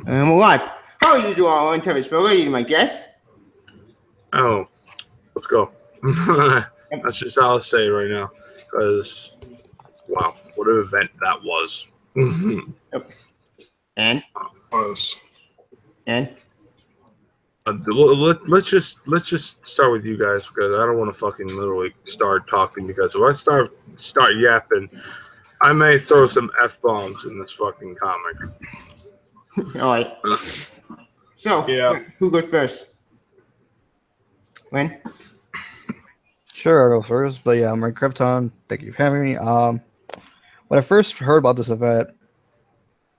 I'm alive. How are you doing on Multiverse? What are you, my guest? Oh, let's go. That's just all I'll say right now. Because, wow, what an event that was. Yep. And? And? Let's just start with you guys because I don't want to fucking literally start talking because if I start yapping, I may throw some F-bombs in this fucking comic. All right. So, yeah. Who goes first? When? Sure, I'll go first. But yeah, I'm Red Krypton. Thank you for having me. When I first heard about this event,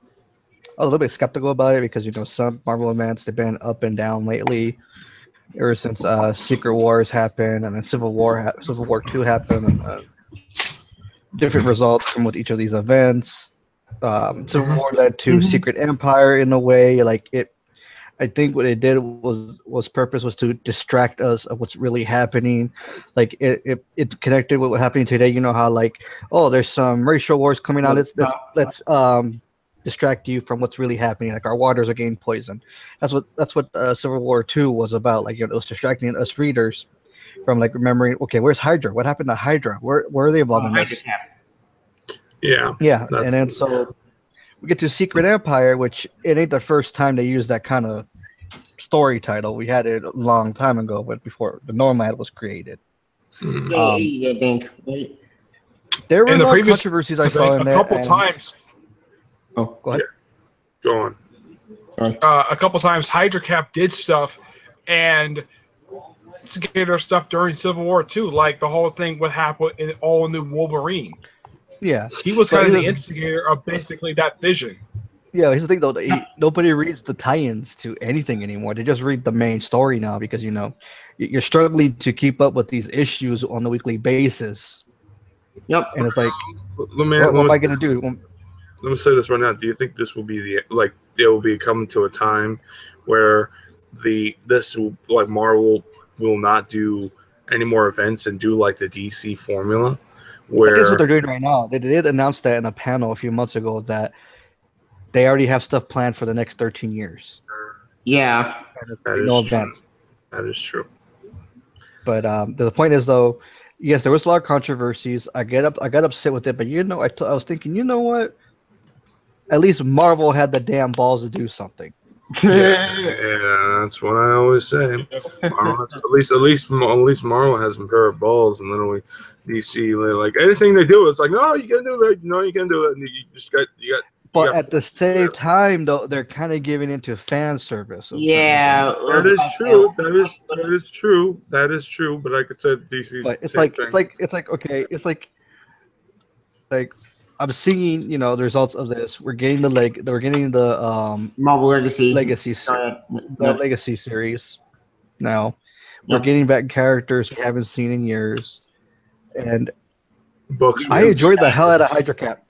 I was a little bit skeptical about it because some Marvel events they've been up and down lately, ever since Secret Wars happened and then Civil War 2 happened, and different results from with each of these events. Civil War led to Secret Empire in a way. I think what it did was purpose was to distract us of what's really happening. Like it connected with what's happening today. You know how there's some racial wars coming on. Let's distract you from what's really happening. Like our waters are getting poisoned. That's what Civil War 2 was about. It was distracting us readers from remembering. Okay, where's Hydra? What happened to Hydra? Where are they involved in this? Yeah. And then so we get to Secret Empire, which it ain't the first time they use that kind of story title. We had it a long time ago, but before the Nomad was created. I think. There were no controversies I saw in there. A couple times. Oh, go ahead. Yeah. Go on. A couple times, Hydra Cap did stuff, and instigator stuff during Civil War too, like the whole thing what happened in All New Wolverine. Yeah, he was kind of the instigator of basically that vision. Yeah, here's the thing though. Nobody reads the tie-ins to anything anymore. They just read the main story now because you're struggling to keep up with these issues on a weekly basis. Yep. And it's like, what am I gonna do? Let me say this right now. Do you think this will be it will be coming to a time where Marvel will not do any more events and do like the DC formula? Where that's what they're doing right now. They did announce that in a panel a few months ago that they already have stuff planned for the next 13 years. Yeah. No events. That is true. But the point is though, yes, there was a lot of controversies. I got upset with it, but I was thinking, you know what? At least Marvel had the damn balls to do something. Yeah, that's what I always say. At least Marvel has some pair of balls, and literally DC, like anything they do, it's like, no, you can't do that. No, you can't do that. And you got. But at the same time, though, they're kind of giving into fan service. Yeah, that is true. That is true. That is true. But like I said, DC. But it's like I'm seeing, the results of this. We're getting the Marvel Legacy Legacy series. Now we're getting back characters we haven't seen in years, and books. I enjoyed the hell out of Hydra Cap.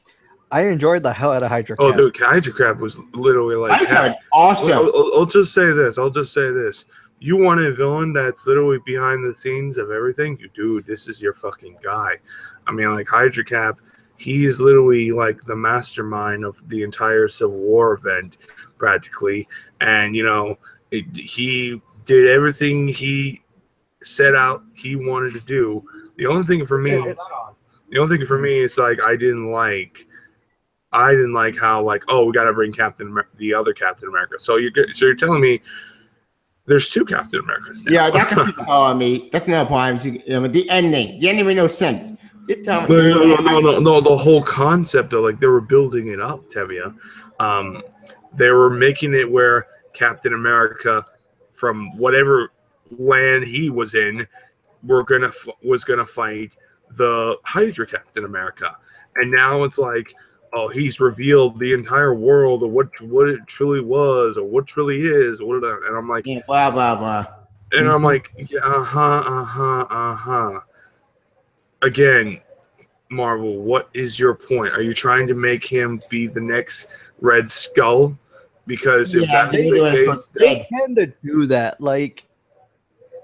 Oh, dude, Hydra Cap was literally like awesome. I'll just say this. You want a villain that's literally behind the scenes of everything? Dude, this is your fucking guy. I mean, like Hydra Cap. He's literally like the mastermind of the entire Civil War event, practically. And, he did everything he set out he wanted to do. The only thing for me is like I didn't like how we got to bring the other Captain America. So you're telling me there's two Captain Americas now. Yeah, that's me. That's not a problem. The ending made no sense. No. The whole concept of they were building it up, Tevia. They were making it where Captain America, from whatever land he was in, was gonna fight the Hydra Captain America, and now it's like, oh, he's revealed the entire world of what it truly was or what truly is. And I'm like, blah blah blah. And I'm like, Again, Marvel, what is your point? Are you trying to make him be the next Red Skull? Because if that's the case, they tend to do that. Like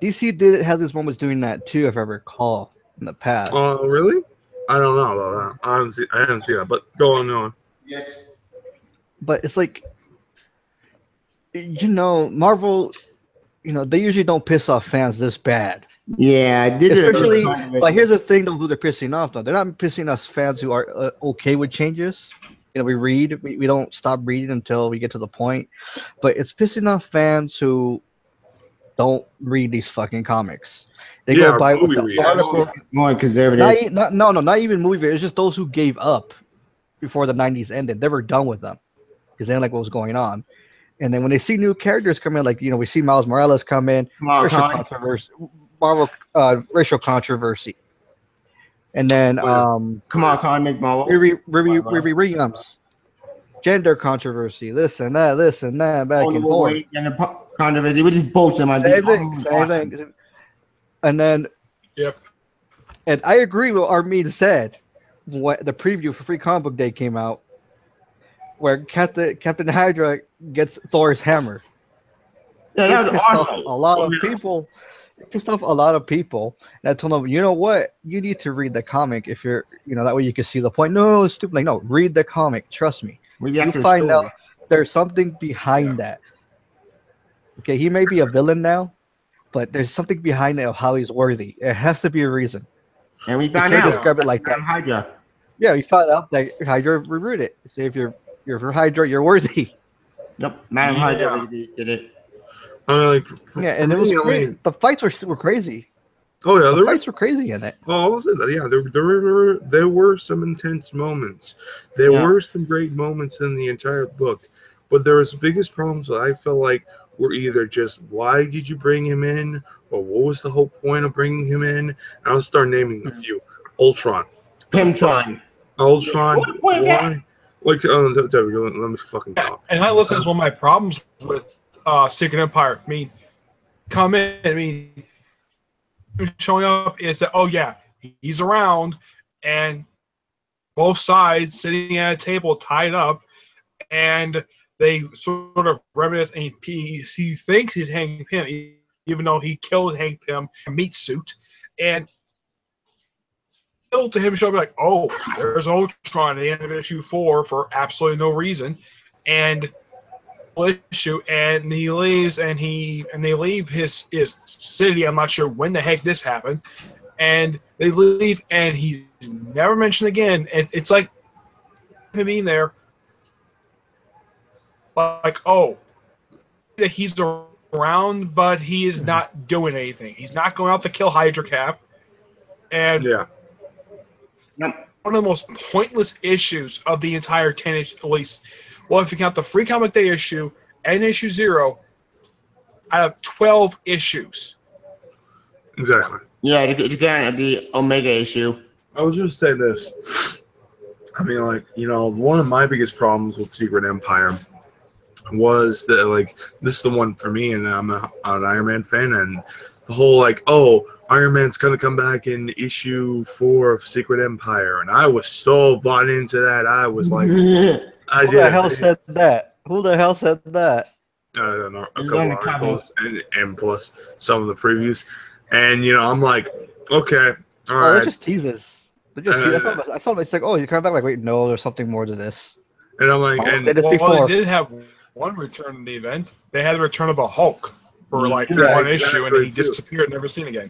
DC did have these moments doing that too, if I recall, in the past. Oh, really? I don't know about that. I haven't seen that. But go on. Yes. But it's like you know, Marvel, you know, they usually don't piss off fans this bad. Yeah, Especially, but here's the thing: though, who they're pissing off though. They're not pissing us fans who are okay with changes. You know, we don't stop reading until we get to the point. But it's pissing off fans who don't read these fucking comics. They go by with the article. More conservative. Not even movie readers. It's just those who gave up before the '90s ended. They were done with them because they didn't like what was going on. And then when they see new characters come in, like, you know, we see Miles Morales come in, racial controversy, Marvel racial controversy, and then comic Marvel, Riri Williams, gender controversy, this and that, back and forth. And the controversy, which is bullshit, man. Same thing. And then, yep. And I agree with what Armin said when the preview for Free Comic Book Day came out, where Captain Hydra gets Thor's hammer. Yeah, that was awesome. A lot of people. It pissed off a lot of people. And I told them, you know what? You need to read the comic if you're, you know, that way you can see the point. No, it's stupid. Like, no, read the comic. Trust me. You find out there's something behind that. Okay, he may be a villain now, but there's something behind it of how he's worthy. It has to be a reason. And we found out. Describe it like that. Hydra. Yeah, we found out that Hydra reviewed it. Say if you're for Hydra, you're worthy. Yep, Madam Hydra did it. I mean, like, and it was great. The fights were crazy. Oh yeah, the fights were crazy in it. Oh, yeah, there were some intense moments. There were some great moments in the entire book, but there was the biggest problems that I felt like were either just why did you bring him in, or what was the whole point of bringing him in? And I'll start naming a few. Ultron. Ultron. Why? Like, let me fucking talk. And I listen, that's one of my problems with Secret Empire. I mean, showing up is that, oh yeah, he's around, and both sides sitting at a table tied up, and they sort of reminisce, and he thinks he's Hank Pym, even though he killed Hank Pym in a meat suit, and to him show up like, oh, there's Ultron at the end of issue 4 for absolutely no reason, and issue, and he leaves, and they leave his city. I'm not sure when the heck this happened, and they leave, and he's never mentioned again. It's like him being there, like, oh, that he's around, but he is not doing anything. He's not going out to kill Hydra Cap, and one of the most pointless issues of the entire 10 issue, at least. Well, if you count the Free Comic Day issue and issue 0, out of 12 issues. Exactly. Yeah, you count the Omega issue. I would just say this. I mean, like, you know, one of my biggest problems with Secret Empire was that, like, this is the one for me, and I'm an Iron Man fan, and the whole, like, oh, Iron Man's going to come back in issue 4 of Secret Empire, and I was so bought into that. I was like... Who the hell said that? I don't know, a couple articles and plus some of the previews, and you know, I'm like, okay, all right. They're just teases. I saw them. It's like, oh, you come back. Like, wait, no, there's something more to this. And I'm like, they did have one return in the event. They had the return of the Hulk for like one issue, and he disappeared, never seen again.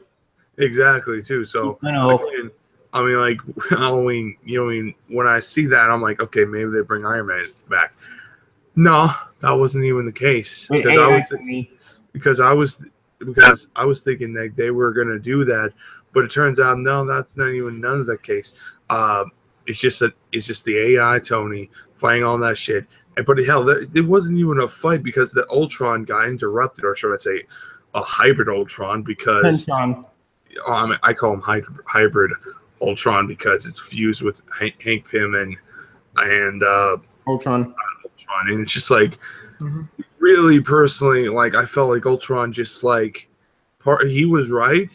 Exactly, too. So I mean, like, Halloween, you know, I mean, when I see that, I'm like, okay, maybe they bring Iron Man back. No, that wasn't even the case. Because I was thinking that they were going to do that, but it turns out, no, that's not even none of the case. It's just the AI Tony fighting all that shit. But hell, it wasn't even a fight because the Ultron got interrupted, or should I say, a hybrid Ultron, because I call him hybrid Ultron because it's fused with Hank Pym and Ultron, and it's just like really personally, like I felt like Ultron just like he was right,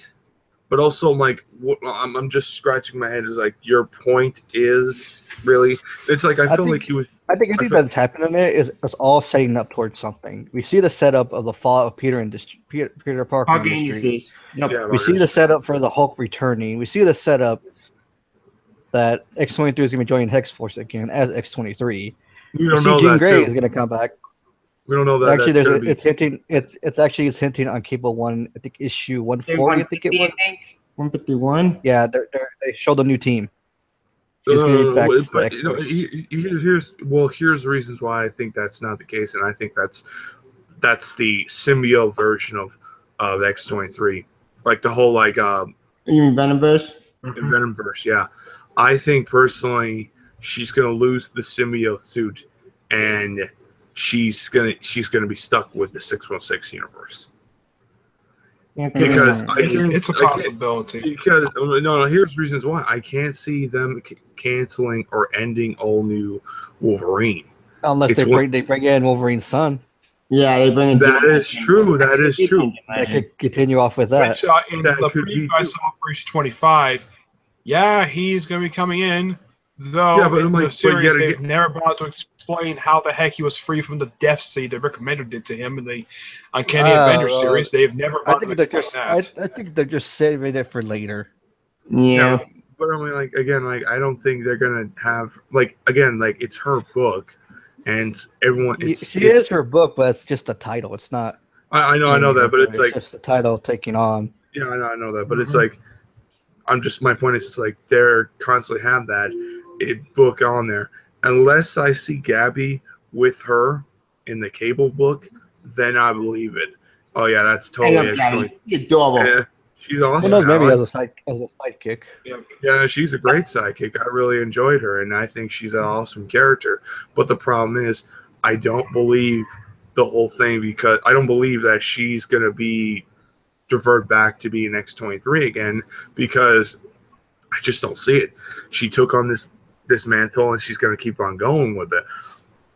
but also like I'm just scratching my head. Is like your point is really? It's like I feel like he was. I think that's happening in it is it's all setting up towards something. We see the setup of the fall of Peter Parker Industries. Yep. Yeah, we see the setup for the Hulk returning. We see the setup that X-23 is going to be joining Hex Force again as X-23. We see Jean Grey is going to come back. We don't know that. Actually, it's hinting on Cable One. I think issue 140. I think it was 151. Yeah, they showed a new team. He's getting back to the X-Force. Here's the reasons why I think that's not the case, and I think that's the symbiote version of X-23, like the whole like You mean Venomverse? Venomverse, yeah. I think personally she's gonna lose the symbiote suit, and she's gonna be stuck with the 616 universe. Because it's a possibility. Because no, here's reasons why I can't see them canceling or ending all new Wolverine unless they bring in Wolverine's son. Yeah, they bring in. That is true. They could continue off with that. Which, in the preview I saw for issue 25, yeah, he's going to be coming in. Though in the series they've never bothered to explain how the heck he was free from the death seed that Rick Remender did to him in the Uncanny Avengers series. They've never bothered to explain that. I think they're just saving it for later. Yeah. No, but I mean, like again, like I don't think they're gonna have like it's her book, and everyone. It's her book, but it's just a title. It's not. I know that, but it's like just the title taking on. Yeah, I know that, but it's like my point is like they're constantly have that book on there. Unless I see Gabby with her in the Cable book, then I believe it. Oh yeah, that's totally adorable. Yeah, she's awesome. Well, no, maybe as a sidekick. Yeah, she's a great sidekick. I really enjoyed her, and I think she's an awesome character. But the problem is, I don't believe the whole thing because I don't believe that she's gonna be revert back to being X-23 again because I just don't see it. She took on this mantle and she's going to keep on going with it.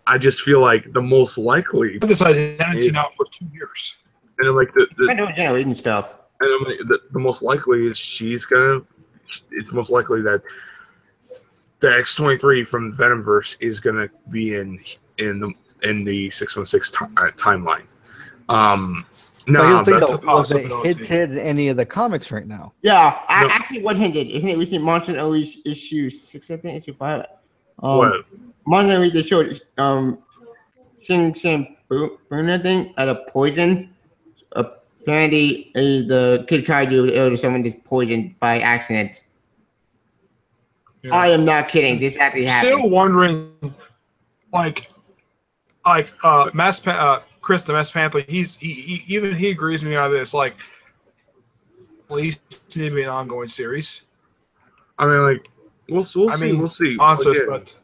I just feel like the most likely this identity now for 2 years. And then like I know generating stuff. And I'm like, the most likely is it's most likely that the X-23 from Venomverse is gonna be in the 616 timeline. No, was it hinted in any of the comics right now? Yeah, I actually was hinted. Isn't it recent Monster Unleashed issue 6, I think, issue 5? What? Monster Unleashed, they showed Shin Boone, I think, at a poison. Apparently, the Kid Kaiju was someone just poisoned by accident. Yeah. I am not kidding. This actually happened. Still wondering, Chris, the Mass Panther, he agrees with me on this. Like, please need to be an ongoing series. I mean, like, we'll see. Honestly, but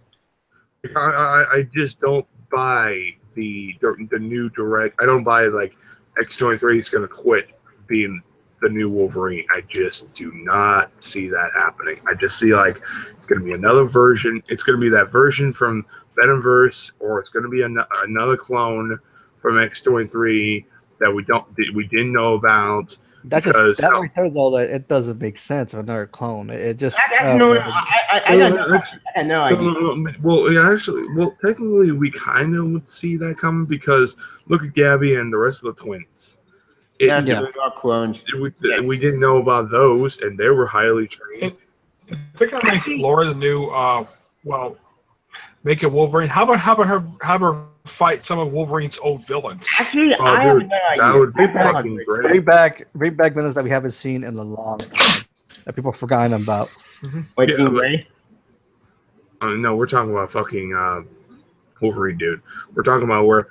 I just don't buy the new direct. I don't buy like X-23 is going to quit being the new Wolverine. I just do not see that happening. I just see like it's going to be another version. It's going to be that version from Venomverse, or it's going to be another clone from X-23 that we didn't know about. That right there, though, that it doesn't make sense of another clone. It just I don't know. Well, technically, we kind of would see that coming because look at Gabby and the rest of the twins. They are clones. We didn't know about those, and they were highly trained. I think I make Laura the new make it Wolverine. How about have her fight some of Wolverine's old villains? Actually, I have no idea. That would be fucking great. Bring back villains that we haven't seen in a long time that people have forgotten about. Like Jean Grey? No, we're talking about fucking Wolverine, dude. We're talking about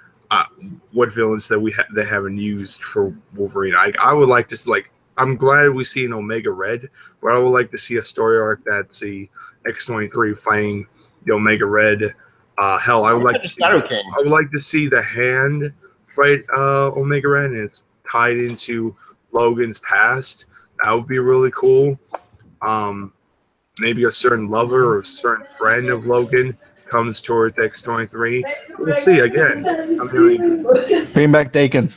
what villains that they haven't used for Wolverine. I would like to I'm glad we see an Omega Red, but I would like to see a story arc that see X-23 fighting the Omega Red. Hell, I would like to see the Hand fight Omega Red, and it's tied into Logan's past. That would be really cool. Maybe a certain lover or a certain friend of Logan comes towards X-23. We'll see again. Bring back Dakin.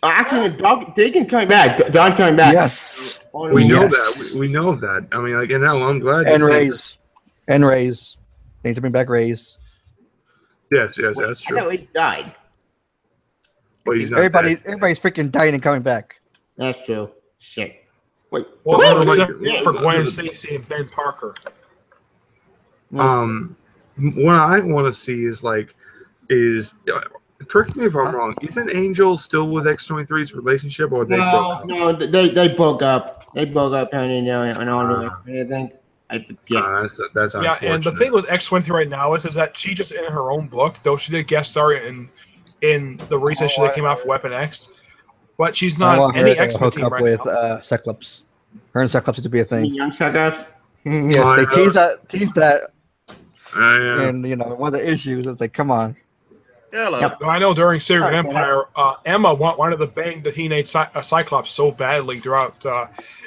Actually, Dakin's coming back. Don's coming back. Yes. We know that. We know that. I mean, like, and now I'm glad. And Reyes. They need to bring back Reyes. Yes, that's true. I know he's died. Well, he's not everybody's freaking dying and coming back. That's true. Shit. Wait. Well, except for Gwen Stacy and Ben Parker. What I want to see is correct me if I'm wrong. Isn't Angel still with X-23's relationship, or they broke up? No, they broke up. They broke up, and all the I think. I forget. That's yeah. unfortunate. And the thing with X-23 right now is that she just in her own book, though she did guest star in the recent issue that came out for Weapon X, but she's I not want any her to X-Men hook team up right with now. Cyclops. Her and Cyclops to be a thing. Young Cyclops. Yes, they tease that, Yeah. and one of the issues. It's like, come on. Hello. Yep. I know during Secret Sorry, Empire, Emma wanted to bang the teenage Cyclops so badly throughout.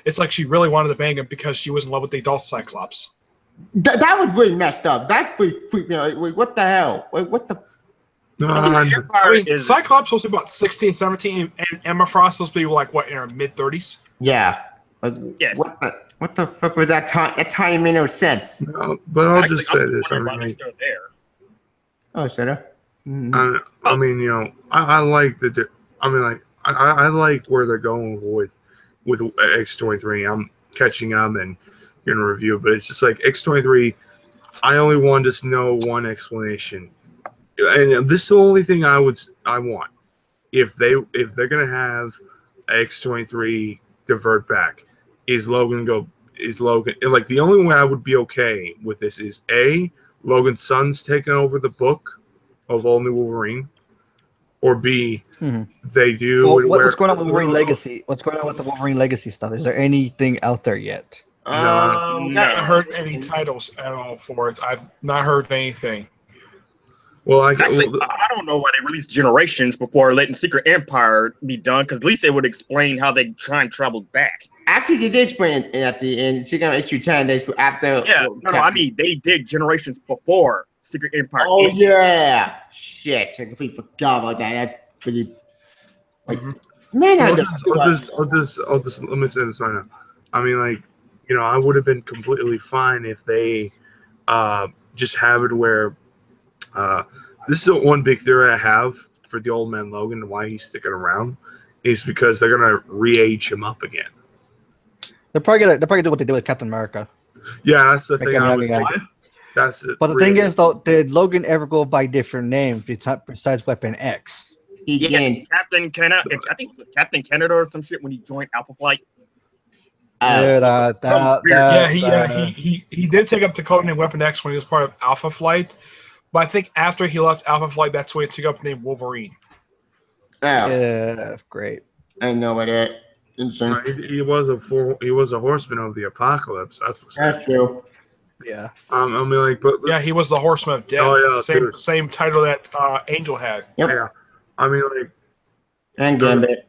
It's like she really wanted to bang him because she was in love with the adult Cyclops. That was really messed up. That really freaked me out. Wait, what the hell? Wait, what the? I mean, Cyclops was about 16, 17, and Emma Frost was supposed to be like what in her mid 30s. Yeah. Like, Yes. What the fuck was that time? That time made no sense. No, but I'll just say this. I mean, like, Oh, Sarah. I mean, I like the. I mean, like, I like where they're going with X-23. I'm catching up and gonna review, but it's just like X-23. I only want to know one explanation, and this is the only thing I want. If they're gonna have X-23 divert back, is Logan like the only way I would be okay with this is A, Logan's son's taking over the book of All New Wolverine, or B, they do. Well, what's going on with Wolverine Legacy? What's going on with the Wolverine Legacy stuff? Is there anything out there yet? I haven't heard any titles at all for it. I've not heard anything. Well, I don't know why they released Generations before letting Secret Empire be done, because at least they would explain how they time traveled back. Actually, they did explain it at the end. Secret issue 10 days after. Yeah, no, I mean they did Generations before Secret Empire. Oh yeah, shit! I completely forgot about that. That's pretty. Like, man, I'll just let me say this right now. I mean, like, I would have been completely fine if they just have it where this is the one big theory I have for the Old Man Logan and why he's sticking around is because they're gonna re-age him up again. They're probably do what they did with Captain America. Yeah, that's the Make thing him I young was again. thinking. That's it. But the thing is, though, did Logan ever go by different names besides Weapon X? He didn't. Captain Canada. I think it was Captain Canada or some shit when he joined Alpha Flight. He did take up the codename Weapon X when he was part of Alpha Flight, but I think after he left Alpha Flight, that's when he took up the name Wolverine. Yeah, great. I know about that. He was a horseman of the apocalypse. That's true. Yeah. I mean, like, but yeah, he was the Horseman of Death. Oh, yeah, same title that Angel had. Yep. Yeah. I mean, like, and Gambit.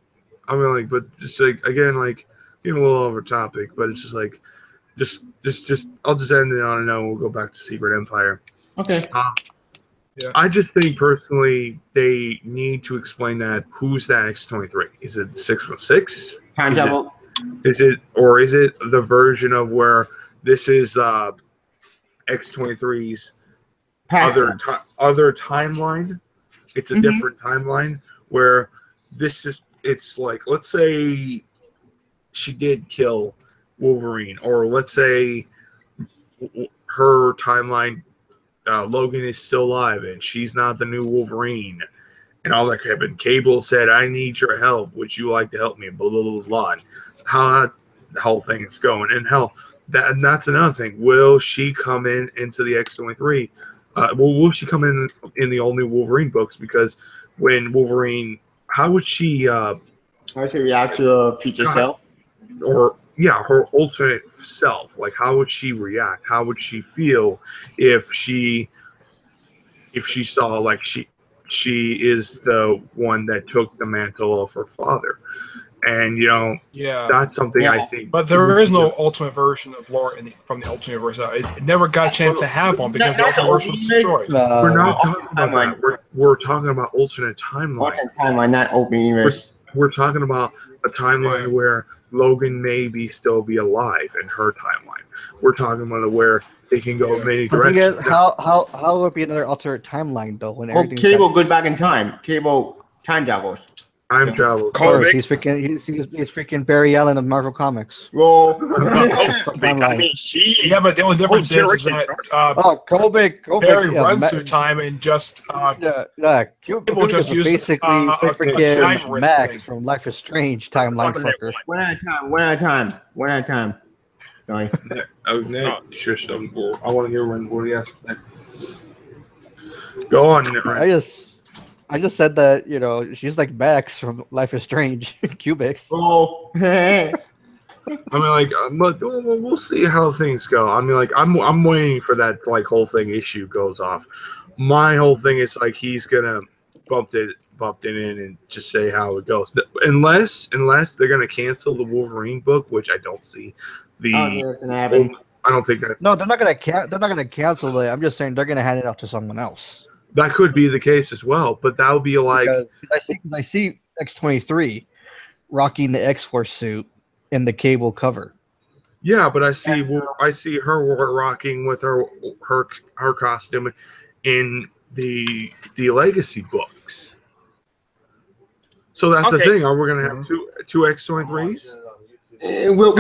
I mean, like, but just like again, like, getting a little over topic, but it's just like, just I'll just end it on a note. We'll go back to Secret Empire. Okay. Yeah. I just think personally they need to explain that. Who's that X-23? Is it 616? Time travel. Is it the version of where this is X-23's other timeline? It's a different timeline where it's like, let's say she did kill Wolverine, or let's say her timeline, Logan is still alive and she's not the new Wolverine and all that crap. And Cable said, I need your help. Would you like to help me? Blah, blah, blah, blah. And how that whole thing is going. And hell, that's another thing. Will she come into the X-23? Will she come in the all new Wolverine books? Because when Wolverine, how would she react to her future self? Or her ultimate self. Like, how would she react? How would she feel if she saw like she is the one that took the mantle of her father? And that's something I think. But there is no ultimate version of lore from the Ultimate Universe. It never got a chance to have one because the Ultimate Universe was destroyed. We're not talking about that. We're talking about alternate timeline. Alternate timeline, not open universe. We're talking about a timeline where Logan may still be alive in her timeline. We're talking about where they can go many directions. The thing is, how would it be another alternate timeline though? When Cable goes back in time. Cable time travels. Time travel. Of course, Comic. he's freaking Barry Allen of Marvel Comics. Roll. I mean, she. Yeah, but the only difference is that Kubrick Barry runs through time and just Kubrick just is use, basically a freaking time wrist Max thing. from Life is Strange timeline fucker. One at a time. Sorry. Oh, Nick, sure. I want to hear what he has to say. Go on, Nick. I just said that, you know, she's like Max from Life is Strange, Cubics. Oh. I mean, like, but we'll see how things go. I mean, like, I'm waiting for that like whole thing issue goes off. My whole thing is like he's gonna bump it in and just say how it goes. Unless they're gonna cancel the Wolverine book, which I don't see. That's gonna happen. I don't think that. No, they're not gonna cancel it. I'm just saying they're gonna hand it off to someone else. That could be the case as well, but that would be like Because I see X-23 rocking the X-Force suit in the Cable cover. yeah, but I see her rocking with her costume in the Legacy books. So that's the thing. Are we gonna have two X-23s? We'll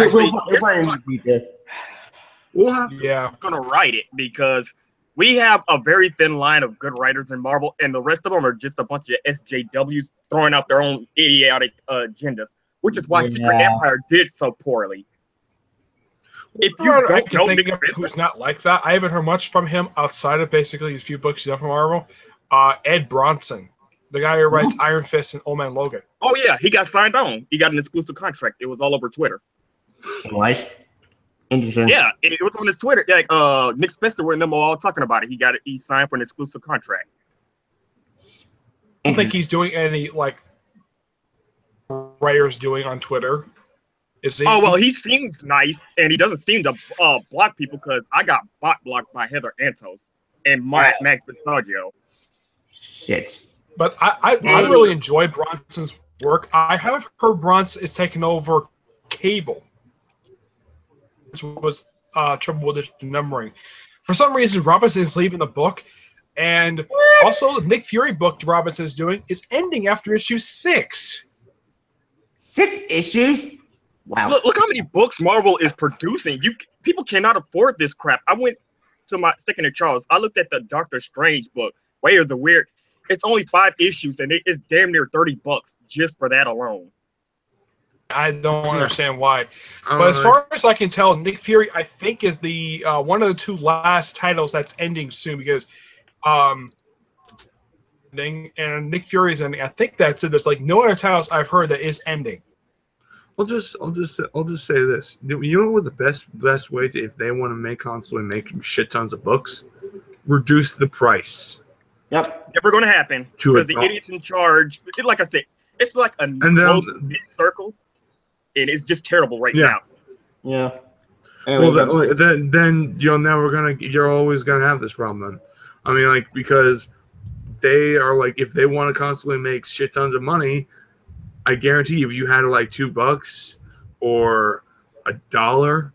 find a detail. We'll have. Yeah. I'm gonna write it because we have a very thin line of good writers in Marvel, and the rest of them are just a bunch of SJWs throwing out their own idiotic agendas, which is why Secret Empire did so poorly. If you I don't can know think Nick of Spencer, who's not like that. I haven't heard much from him outside of basically his few books he's done for Marvel. Ed Bronson, the guy who writes Iron Fist and Old Man Logan. oh yeah, he got signed on. He got an exclusive contract. It was all over Twitter. Nice. Interesting. Yeah, it was on his Twitter. Like Nick Spencer and them all talking about it. He signed for an exclusive contract. I don't think he's doing any like writers doing on Twitter. Is he? Oh well, he seems nice, and he doesn't seem to block people because I got bot blocked by Heather Antos and Max Bissaggio. Shit. But I really enjoy Bronson's work. I have heard Bronson is taking over Cable. This was trouble with the numbering. For some reason, Robinson is leaving the book, and also the Nick Fury book Robinson is doing is ending after issue 6. 6 issues? Wow. Look how many books Marvel is producing. People cannot afford this crap. I went to my second in Charles. I looked at the Doctor Strange book, Way of the Weird. It's only 5 issues, and it's damn near $30 just for that alone. I don't understand why. But as far as I can tell, Nick Fury, I think, is the one of the 2 last titles that's ending soon because and Nick Fury is ending. I think that's it. There's like no other titles I've heard that is ending. I'll just say this. You know what the best way to, if they want to constantly make shit tons of books, reduce the price. Yep. Never going to happen because the idiots in charge. Like I said, it's like a closed circle, and it's just terrible right now. Yeah. Well, then you're always gonna have this problem. Then, I mean, like because they are like if they want to constantly make shit tons of money. I guarantee if you had like $2 or $1,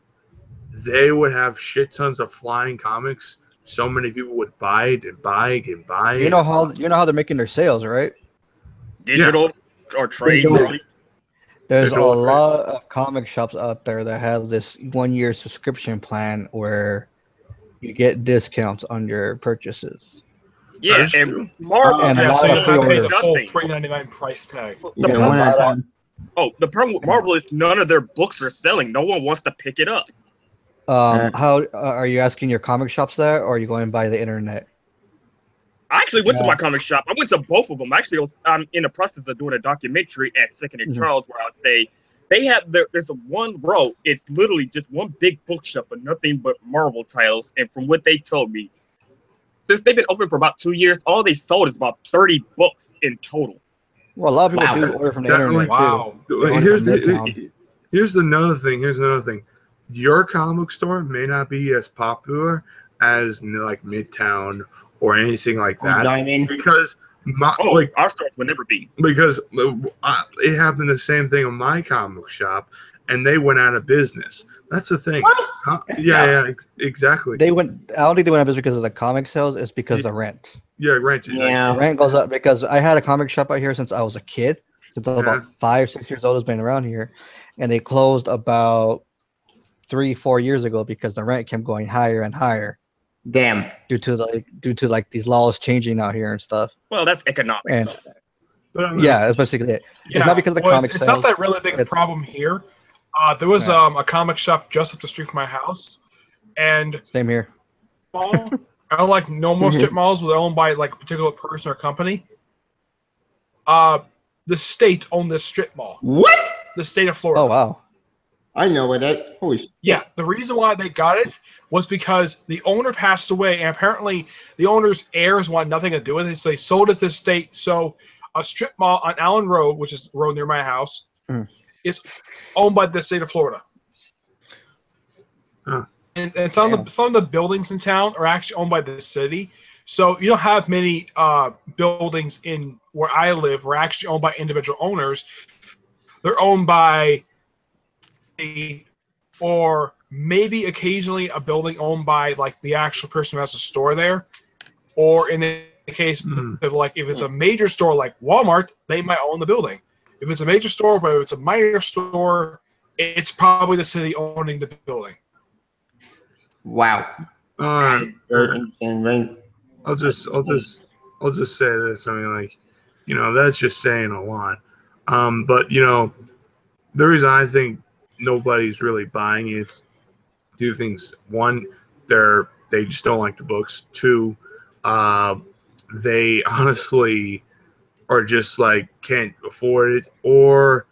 they would have shit tons of flying comics. So many people would buy it and buy it and buy it. You know how they're making their sales, right? Digital or trade. There's a lot of comic shops out there that have this 1-year subscription plan where you get discounts on your purchases. Yeah, and Marvel and so you have to pay the full nothing. $3.99 price tag. The problem with Marvel is none of their books are selling. No one wants to pick it up. How are you asking your comic shops that, or are you going by the internet? I actually went to my comic shop. I went to both of them. Actually, I'm in the process of doing a documentary at Second and Charles where I stay. They have there's a one row. It's literally just one big bookshelf of nothing but Marvel titles. And from what they told me, since they've been open for about 2 years, all they sold is about 30 books in total. Well, a lot of people do order from the internet too. Here's another thing. Your comic store may not be as popular as like Midtown or anything like that. Diamond. Because our stores would never be. Because it happened the same thing in my comic shop, and they went out of business. That's the thing. What? Yeah, exactly. I don't think they went out of business because of the comic sales. It's because of the rent. Yeah, rent. Yeah. Rent goes up because I had a comic shop out here since I was a kid. It's about 5-6 years old. It's been around here, and they closed about 3-4 years ago because the rent kept going higher and higher. Damn. Due to like these laws changing out here and stuff. Well, that's economics. And yeah, that's basically it. Yeah, it's not because of the comic it's sales. not that really big problem here. There was a comic shop just up the street from my house, and same here. Mall, I don't like normal strip malls where they're owned by like a particular person or company. The state owned this strip mall. What? The state of Florida. Oh wow. I know what that. Holy shit. Yeah, the reason why they got it was because the owner passed away, and apparently the owner's heirs want nothing to do with it, so they sold it to the state. So a strip mall on Allen Road, which is the road near my house, is owned by the state of Florida. And some of the buildings in town are actually owned by the city. So you don't have many buildings in where I live were actually owned by individual owners. They're owned by or maybe occasionally a building owned by like the actual person who has a store there, or in the case of like if it's a major store like Walmart, they might own the building. If it's a major store, but if it's a minor store, it's probably the city owning the building. Wow. I'll just say this. I mean, like, you know, that's just saying a lot. But you know, the reason I think nobody's really buying it, two things. One, they just don't like the books. Two, they honestly are just like can't afford it, or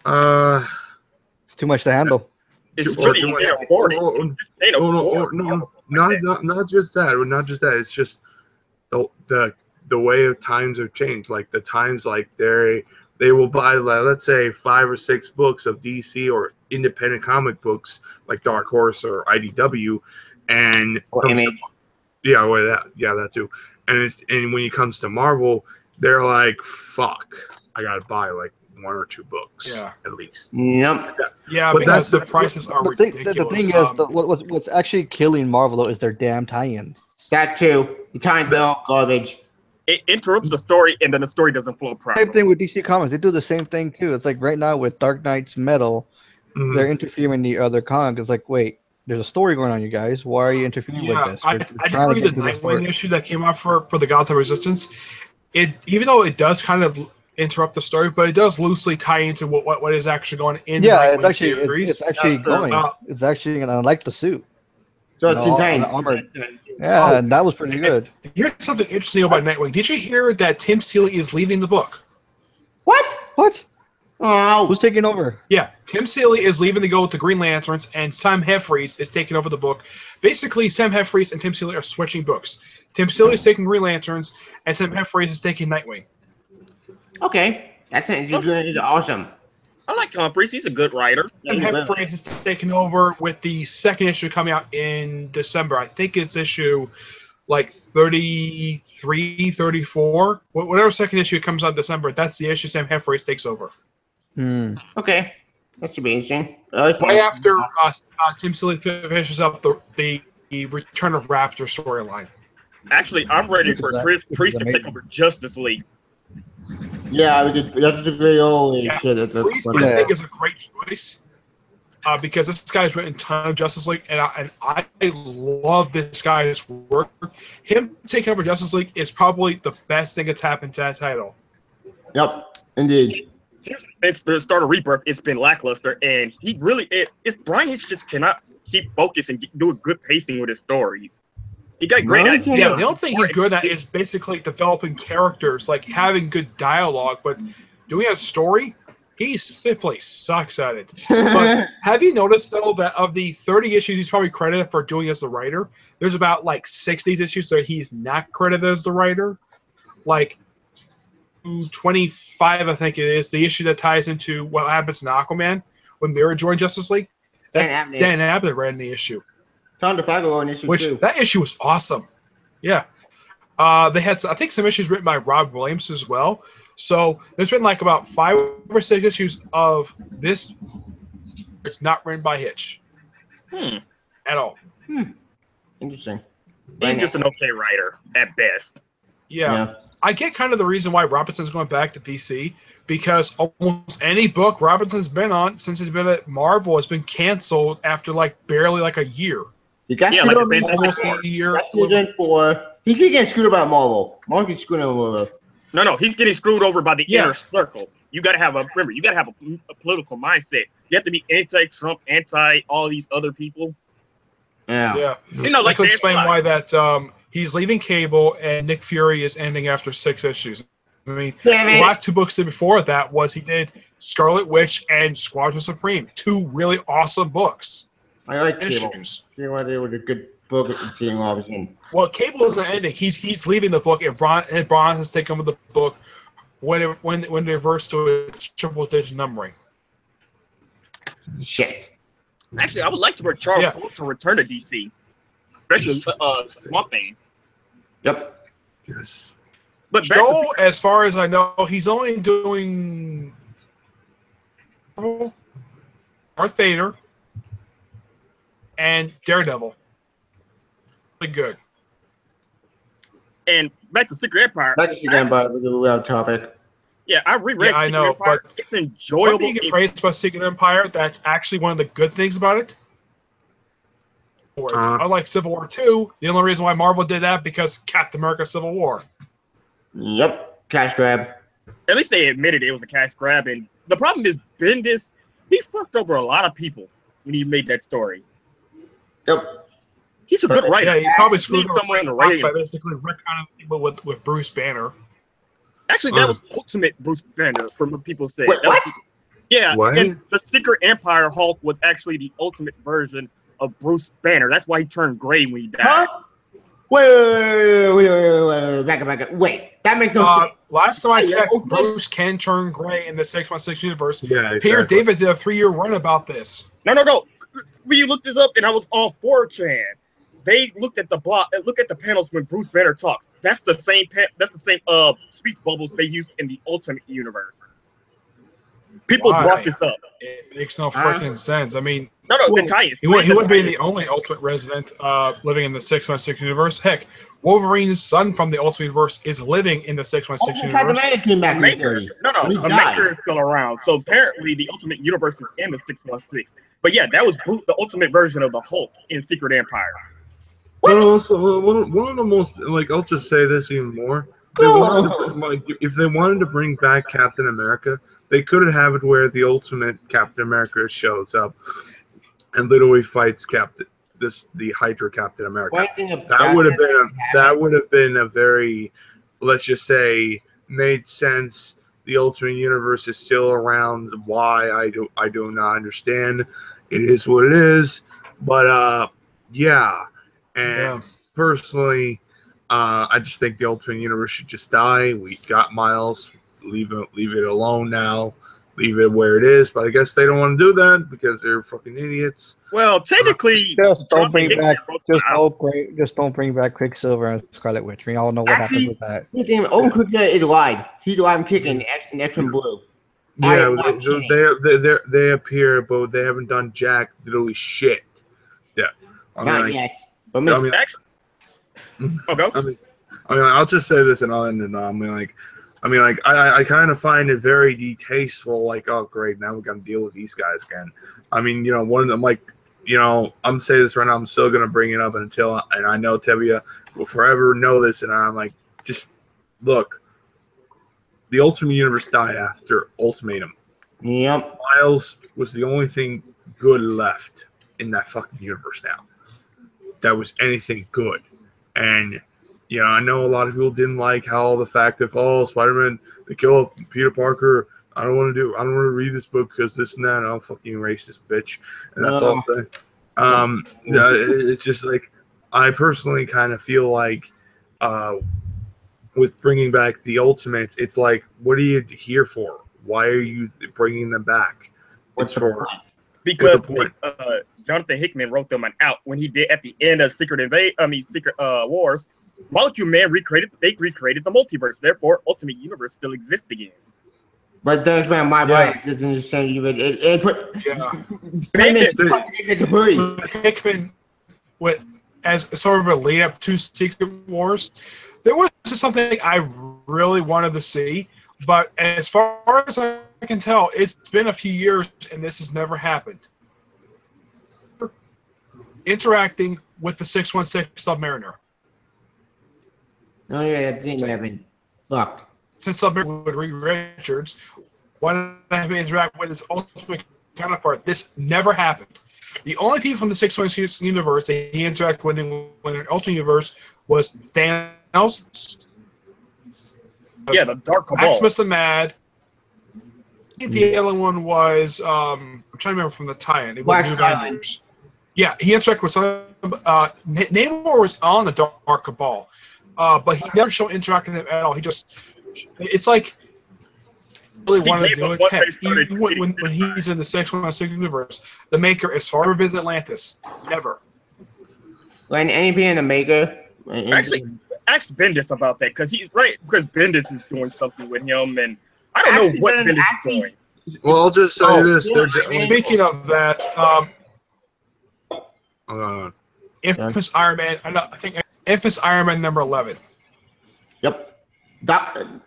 it's too much to handle. It's really too much. Not just that. Not just that. It's just the way of times have changed. Like the times, like they will buy, let's say, 5 or 6 books of DC or independent comic books like Dark Horse or IDW, and Image. That too. And when it comes to Marvel, they're like, "Fuck, I gotta buy like 1 or 2 books, at least." Yep. Yeah, but because the prices are ridiculous. The thing is, what's actually killing Marvel though is their damn tie-ins. That too. The tie-ins are all garbage. It interrupts the story, and then the story doesn't flow properly. Same thing with DC Comics. They do the same thing too. It's like right now with Dark Knight's Metal, they're interfering in the other comic. It's like, wait, there's a story going on, you guys. Why are you interfering with this? I did read the Nightwing issue that came out for the Gods of Resistance. Even though it does kind of interrupt the story, but it does loosely tie into what is actually going in the Nightwing series. It's actually going. It's actually, and I like the suit. So it's insane. Yeah, and that was pretty good. Here's something interesting about Nightwing. Did you hear that Tim Seeley is leaving the book? What? Oh. Who's taking over? Yeah, Tim Seeley is leaving to go to Green Lanterns, and Sam Humphries is taking over the book. Basically, Sam Humphries and Tim Seeley are switching books. Tim Seeley is taking Green Lanterns, and Sam Humphries is taking Nightwing. Okay, that's awesome. I like Humphries. He's a good writer. Sam Humphries has taken over with the second issue coming out in December. I think it's issue like 33, 34. Whatever second issue comes out in December, that's the issue Sam Humphries takes over. Okay, that should be interesting. Right after Tim Seeley finishes up the Return of Raptor storyline. Actually, I'm ready for Chris Priest to take over Justice League. Yeah, that's a great old shit. I think is a great choice because this guy's written a ton of Justice League, and I love this guy's work. Him taking over Justice League is probably the best thing that's happened to that title. Yep, indeed. It's the start of Rebirth. It's been lackluster, and he really Brian Hitch just cannot keep focused and do a good pacing with his stories. He got great ideas. Yeah, the only thing he's good at is basically developing characters, like having good dialogue, but doing a story, he simply sucks at it. But have you noticed, though, that of the 30 issues he's probably credited for doing as the writer, there's about like 60 issues that he's not credited as the writer? Like 25, I think it is, the issue that ties into what happens in Aquaman when Mira joined Justice League. Dan Abnett ran the issue. Tom DeFalco on issue 2. That issue was awesome. Yeah. They had, I think, some issues written by Rob Williams as well. So there's been like about 5 or 6 issues of this. It's not written by Hitch. At all. Interesting. He's just an okay writer at best. Yeah. I get kind of the reason why Robinson's going back to DC, because almost any book Robinson's been on since he's been at Marvel has been canceled after barely a year. He got screwed over almost a year. He could get screwed about Marvel. Marvel gets screwed over. No, he's getting screwed over by the inner circle. You got to have a political mindset. You have to be anti-Trump, anti all these other people. Yeah. You know, like to explain why that he's leaving Cable and Nick Fury is ending after 6 issues. I mean, the last 2 books before that was he did Scarlet Witch and Squadron Supreme, 2 really awesome books. I like Cable. They were a good book at Team Robinson. Well, Cable isn't ending. He's leaving the book, and Bron has taken over the book when they reverse to a triple-digit numbering. Shit. Actually, I would like for Charles Soule to return to DC, especially Swamp Thing. Yep. Yes. But Joe, as far as I know, he's only doing Darth Vader and Daredevil. Really good. And back to Secret Empire. Back to Secret Empire, we're out of topic. Yeah, I reread Secret I know, Empire. but it's enjoyable. One thing you can praise about Secret Empire, that's actually one of the good things about it. Unlike Civil War 2, the only reason why Marvel did that because Captain America Civil War. Yep, cash grab. At least they admitted it was a cash grab, and the problem is Bendis, he fucked over a lot of people when he made that story. Yep. He's a good writer. Yeah, he probably screwed someone to write by basically retconning people with Bruce Banner. Actually, that was ultimate Bruce Banner, from what people say. Wait, what? And the Secret Empire Hulk was actually the ultimate version of Bruce Banner. That's why he turned gray when he died. Huh? Wait, back up. Wait, that makes no sense. Last time I checked, Bruce can turn gray in the 616 universe. Yeah, exactly. Peter David did a 3-year run about this. No. When you looked this up, and I was on 4chan. They looked at the panels when Bruce Banner talks. That's the same speech bubbles they use in the Ultimate Universe. People brought this up. It makes no freaking sense. I mean, the tie-ins. He wouldn't be the only Ultimate resident living in the 616 universe. Heck, Wolverine's son from the Ultimate Universe is living in the 616 universe. Maker is still around. So apparently the Ultimate Universe is in the 616. But yeah, that was the Ultimate version of the Hulk in Secret Empire. But also, one of the most, I'll just say this even more. If they wanted to bring back Captain America, they could have it where the Ultimate Captain America shows up and literally fights the Hydra Captain America. That would have been a very, let's just say, made sense. The Ultimate Universe is still around. Why I do not understand. It is what it is. But yeah. And personally, I just think the Ultimate Universe should just die. We got Miles. Leave it alone now. Leave it where it is. But I guess they don't want to do that because they're fucking idiots. Well, technically, just don't bring back Quicksilver and Scarlet Witch. We all know what happened with that. Quicksilver is live. He's live kicking in X-Men Blue. Yeah, they appear, but they haven't done jack literally shit. Yeah, not yet. But I'll just say this and I'll end it. I kind of find it very distasteful. Oh, great, now we got to deal with these guys again. One of them, I'm saying this right now. I'm still gonna bring it up and I know Tevia will forever know this. And I'm just look. The Ultimate Universe died after Ultimatum. Yep. Miles was the only thing good left in that fucking universe now. That was anything good. And I know a lot of people didn't like how the fact that Spider-Man, they kill Peter Parker. I don't want to read this book because this and that, and I'll fucking erase this bitch. And that's all I'm saying. It's just I personally kind of feel with bringing back the Ultimates, it's what are you here for? Why are you bringing them back? What's the point? Because Jonathan Hickman wrote them out when he did at the end of Secret Wars. Molecule Man recreated the multiverse. Therefore, Ultimate Universe still exists again. But there's my body isn't the same. Hickman, as sort of a lead up to Secret Wars, there was something I really wanted to see, but as far as I can tell, it's been a few years and this has never happened. Interacting with the 616 Submariner. Oh yeah, that didn't happen. Fuck. Since Submariner with Reed Richards, why not have him interact with his ultimate counterpart? This never happened. The only people from the 616 universe that he interacted with in an alternate universe was Thanos. Yeah, the Dark Cabal. Maximus the Mad. The other one was I'm trying to remember from the tie-in. It was Black New Silent. Avengers. Yeah, he interacted with some. Namor was on the Dark Cabal, but he never showed interacting with them at all. He just, it's like really He wanted to gave do up it. once Heck, they started even when he's in the 616 universe, the Maker is far to visit Atlantis. Never. When anything in the Maker. Actually, ask Bendis about that because he's right. Because Bendis is doing something with him, and I don't know what Bendis is doing. Well, I'll just say this. Speaking of that, Uh, Infamous Iron Man. I think Infamous Iron Man number 11. Yep.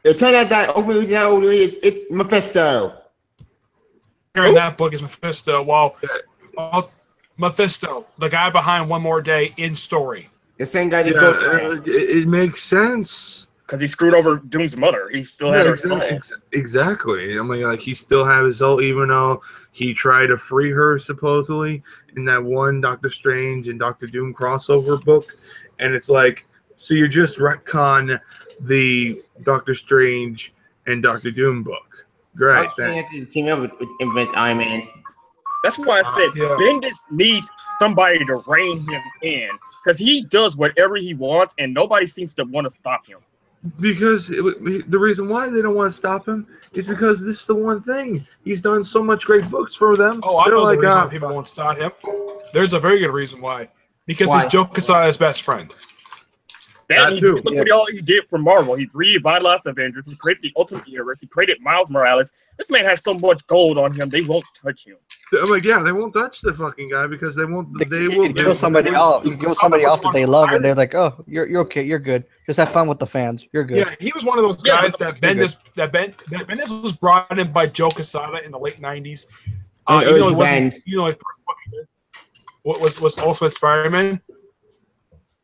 It turned out that openly it's Mephisto. Here in that book is Mephisto. Well, Mephisto, the guy behind One More Day in story. The same guy that goes it makes sense. Because he screwed over Doom's mother. He still had her soul. Exactly. I mean, like, he still had his soul, even though he tried to free her, supposedly, in that one Doctor Strange and Doctor Doom crossover book. And it's like, so you just retcon the Doctor Strange and Doctor Doom book. Great. Team up with Infinite Iron Man. That's why I said Bendis needs somebody to rein him in. Because he does whatever he wants, and nobody seems to want to stop him. Because the reason why they don't want to stop him is because this is the one thing. He's done so much great books for them. Oh, I know the reason why people won't stop him. There's a very good reason why. Because he's Joe Quesada's best friend. Look what all he did for Marvel. He revitalized the Avengers. He created the Ultimate Universe. He created Miles Morales. This man has so much gold on him, they won't touch him. I'm like, yeah, they won't touch the fucking guy because they won't. They will give somebody else. Give somebody else that they love, and they're like, "Oh, you're okay. You're good. Just have fun with the fans. You're good." Yeah, he was one of those guys that Bendis was brought in by Joe Quesada in the late '90s. Even though he wasn't, his first book he did was Ultimate Spider-Man.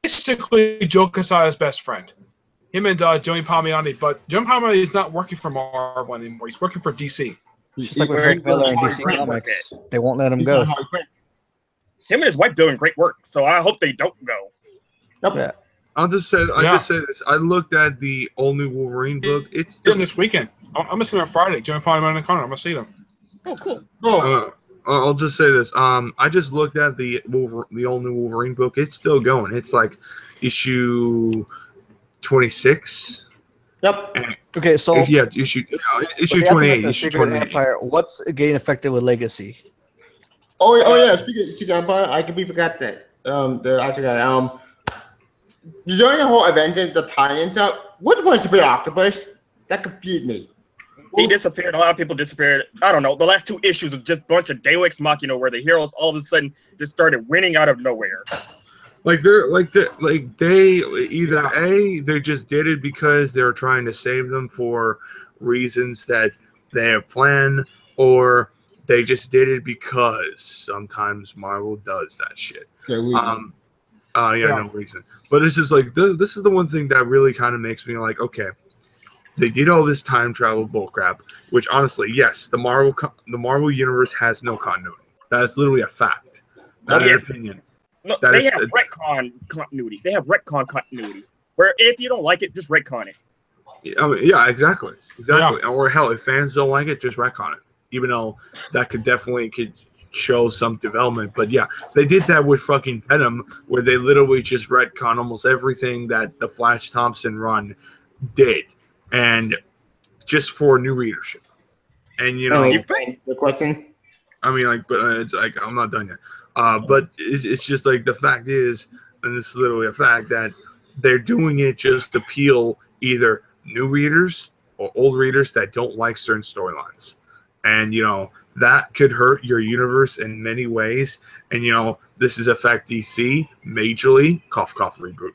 Basically, Joe Quesada's best friend. Him and Joey Palmiotti, but Joey Palmiotti is not working for Marvel anymore. He's working for DC. Just like with Frank Miller and DC Comics, they won't let him go. Him and his wife doing great work, so I hope they don't go. Yep. Yeah. I'll just say this. I looked at the all new Wolverine book. It's doing this weekend. I'm missing on Friday. Joey Palmiotti in the corner. I'm gonna see them. Oh, cool. I'll just say this. I just looked at the all new Wolverine book. It's still going. It's like issue 26. Yep. Okay, so issue 28. Issue 28. Empire, what's getting affected with Legacy? Oh yeah. Speaking of Secret Empire, I completely forgot that. During the whole event, the tie-ins up. What the point of the octopus? That confused me. He disappeared. A lot of people disappeared. I don't know. The last two issues was just a bunch of Deus Ex Machina where the heroes all of a sudden just started winning out of nowhere. They just did it because they were trying to save them for reasons that they have planned, or they just did it because sometimes Marvel does that shit. No reason. But it's just like this is the one thing that really kind of makes me like, okay, they did all this time travel bullcrap, which honestly, yes, the Marvel universe has no continuity. That's literally a fact. Not an opinion. No, they have retcon continuity. They have retcon continuity. Where if you don't like it, just retcon it. Yeah, exactly. Yeah. Or hell, if fans don't like it, just retcon it. Even though that could show some development. But yeah, they did that with fucking Venom, where they literally just retcon almost everything that the Flash Thompson run did. And just for new readership. And, the question? I mean, it's like, I'm not done yet. But it's just like the fact is, and this is literally a fact, that they're doing it just to appeal either new readers or old readers that don't like certain storylines. And, that could hurt your universe in many ways. And, this is affect DC majorly. Cough, cough, reboot.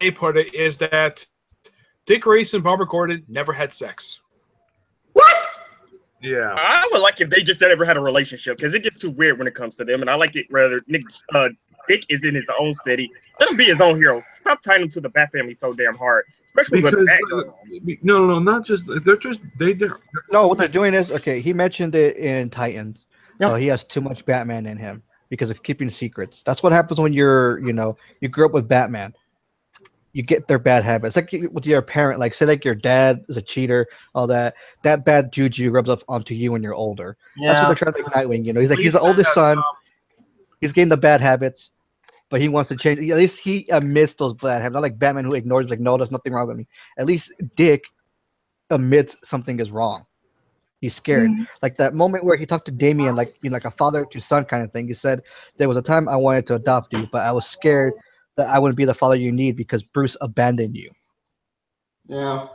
they put it is that Dick Grayson and Barbara Gordon never had sex. What? Yeah. I would like if they just never had a relationship because it gets too weird when it comes to them, and I like it rather Dick is in his own city. Let him be his own hero. Stop tying him to the Bat family so damn hard, especially Because with Batgirl. no, not just they did. No, what they're doing is okay. He mentioned it in Titans. Yep. So he has too much Batman in him because of keeping secrets. That's what happens when you grew up with Batman. You get their bad habits. Like with your parent, like say like your dad is a cheater, all that. That bad juju rubs up onto you when you're older. Yeah. That's what they're trying to make Nightwing. You know, he's like he's the oldest son. He's getting the bad habits, but he wants to change. At least he admits those bad habits. Not like Batman who ignores, like, no, there's nothing wrong with me. At least Dick admits something is wrong. He's scared. Like that moment where he talked to Damian, like like a father to son kind of thing. He said, "There was a time I wanted to adopt you, but I was scared that I wouldn't be the father you need because Bruce abandoned you." Yeah.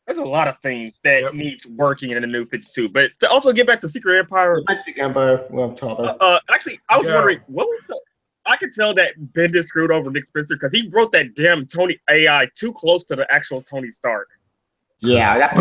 There's a lot of things that needs working in the new 52. But to also get back to Secret Empire, Secret Empire, well, talking. actually, I was wondering what was the. I could tell that Bendis screwed over Nick Spitzer because he wrote that damn Tony AI too close to the actual Tony Stark. Yeah, that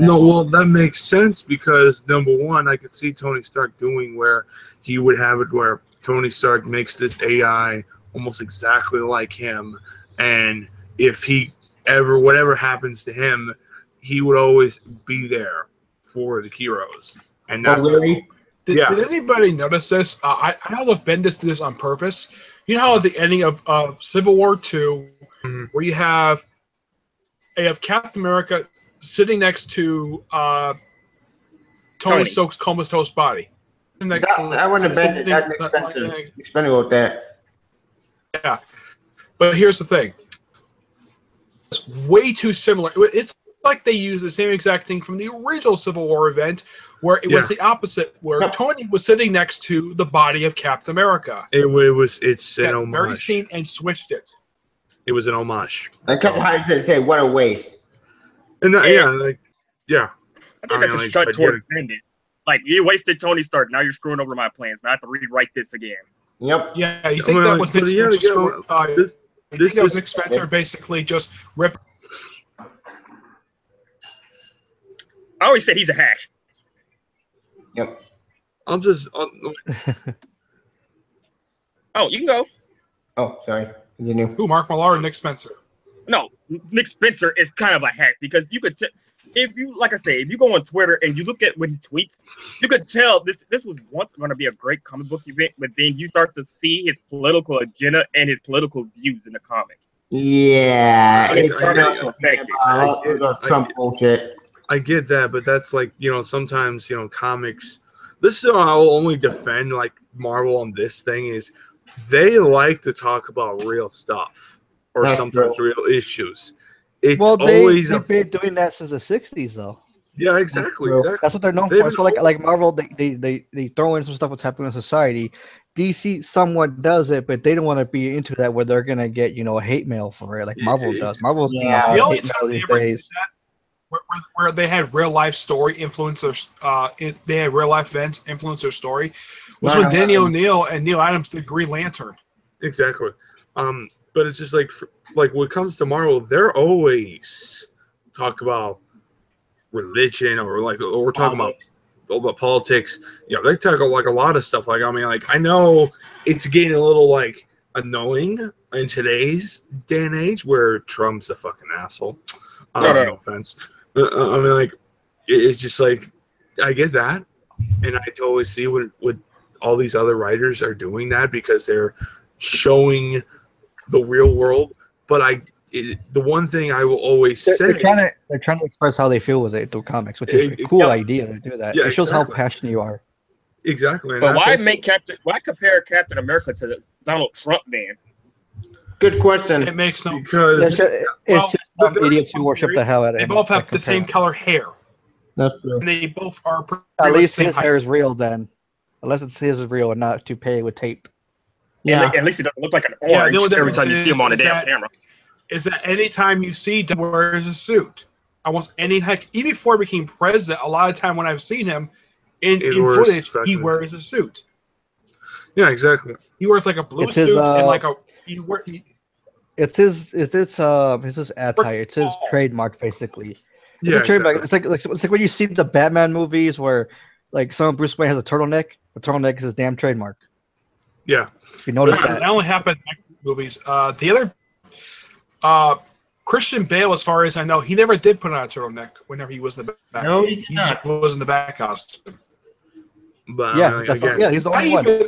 well, that makes sense because number one, I could see Tony Stark doing where he would have it where Tony Stark makes this AI almost exactly like him, and if he ever whatever happens to him, he would always be there for the heroes. And that's Did anybody notice this? I don't know if Bendis did this on purpose. You know how at the ending of Civil War II, where you have Captain America sitting next to Tony Stark's comatose body. That wouldn't have been that expensive. Expensive with that. Yeah, but here's the thing. It's way too similar. It's like they used the same exact thing from the original Civil War event, where it was the opposite, where Tony was sitting next to the body of Captain America. It's an homage. Very scene and switched it. It was an homage. A couple times they say, "What a waste." And that, I think that's a shot towards Bendis. Like, you wasted Tony Stark. Now you're screwing over my plans. Now I have to rewrite this again. Yep. Yeah, you think that was Nick Spencer? This is Nick Spencer basically just rip. I always said he's a hack. Yep. I'll Oh, you can go. Oh, sorry. Continue. Who, Mark Millar or Nick Spencer? No, Nick Spencer is kind of a hack because you could if you, like I say, if you go on Twitter and you look at what he tweets, you could tell this was once going to be a great comic book event, but then you start to see his political agenda and his political views in the comic. Yeah. Trump bullshit. I get that, but that's like, sometimes, comics, this is how I'll only defend like Marvel on this thing is they like to talk about real stuff or sometimes real issues. It's they've been doing that since the 60s, though. Yeah, exactly. That's what they're known for. So like Marvel, they throw in some stuff what's happening in society. DC somewhat does it, but they don't want to be into that where they're gonna get a hate mail for it, like Marvel does. Marvel's the only time they ever did that, where they had real life story influencers, they had real life events influence their story, was when Danny O'Neill and Neil Adams did Green Lantern. Exactly. But it's just like when it comes to Marvel, they're always talk about religion or we're talking about politics. They talk like a lot of stuff. Like I know it's getting a little annoying in today's day and age where Trump's a fucking asshole. No offense. It's just I get that, and I totally see what all these other writers are doing that because they're showing the real world. But the one thing I will always say they're trying to express how they feel with it through comics, which is a cool idea to do that. It shows how passionate you are. Exactly. But why compare Captain America to Donald Trump then? Good question. It makes no because it's just some idiots who worship the hell out of him. They both have the same color hair. That's true. And they both are at least his hair is real then. Unless it's his is real and not toupee with tape. Yeah. At least it doesn't look like an orange every time you see him on the damn camera. Is that anytime you see him wears a suit, almost even before he became president, a lot of time when I've seen him in footage, he wears a suit. Yeah, exactly. He wears like a blue suit and It's his attire. It's his trademark, basically. It's Yeah, a trademark. exactly. It's like when you see the Batman movies where like some Bruce Wayne has a turtleneck. The turtleneck is his damn trademark. Yeah. If you notice That only happened in movies. The other Christian Bale, as far as I know, he never did put on a turtleneck whenever he was in the back. No, he did He not. was in the back costume. But Yeah, I mean, that's again, yeah, he's the I only one. even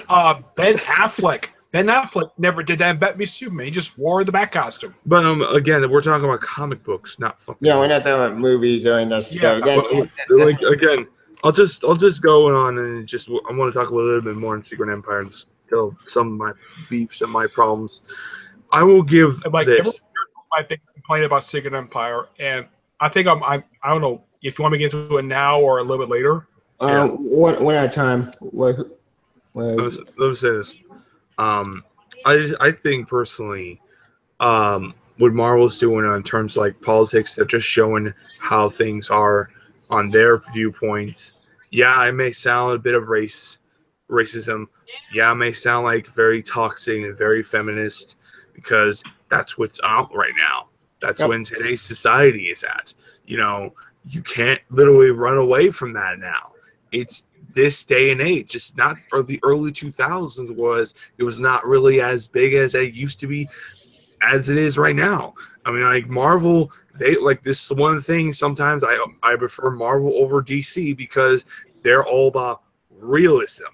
Ben Affleck. Ben Affleck never did that in Batman v Superman. He just wore the back costume. but again, we're talking about comic books, not fucking. Yeah, we're not talking about movies or any stuff. Yeah, Like again, I'll just go on and just I want to talk a little bit more on Secret Empire and tell some of my beefs and my problems. I will give like this. I think complain about Secret Empire, and I think I don't know if you want me to get into it now or a little bit later. One at a time. Let me say this. I think personally, what Marvel's doing in terms of like politics, they're just showing how things are on their viewpoints. Yeah, it may sound a bit of racism. Yeah, it may sound like very toxic and very feminist because that's what's out right now. That's when today's society is at. You know, you can't literally run away from that now. It's this day and age. Just not or the early 2000s was. It was not really as big as it used to be as it is right now. I mean, like Marvel, they like this one thing. Sometimes I prefer Marvel over DC because they're all about realistic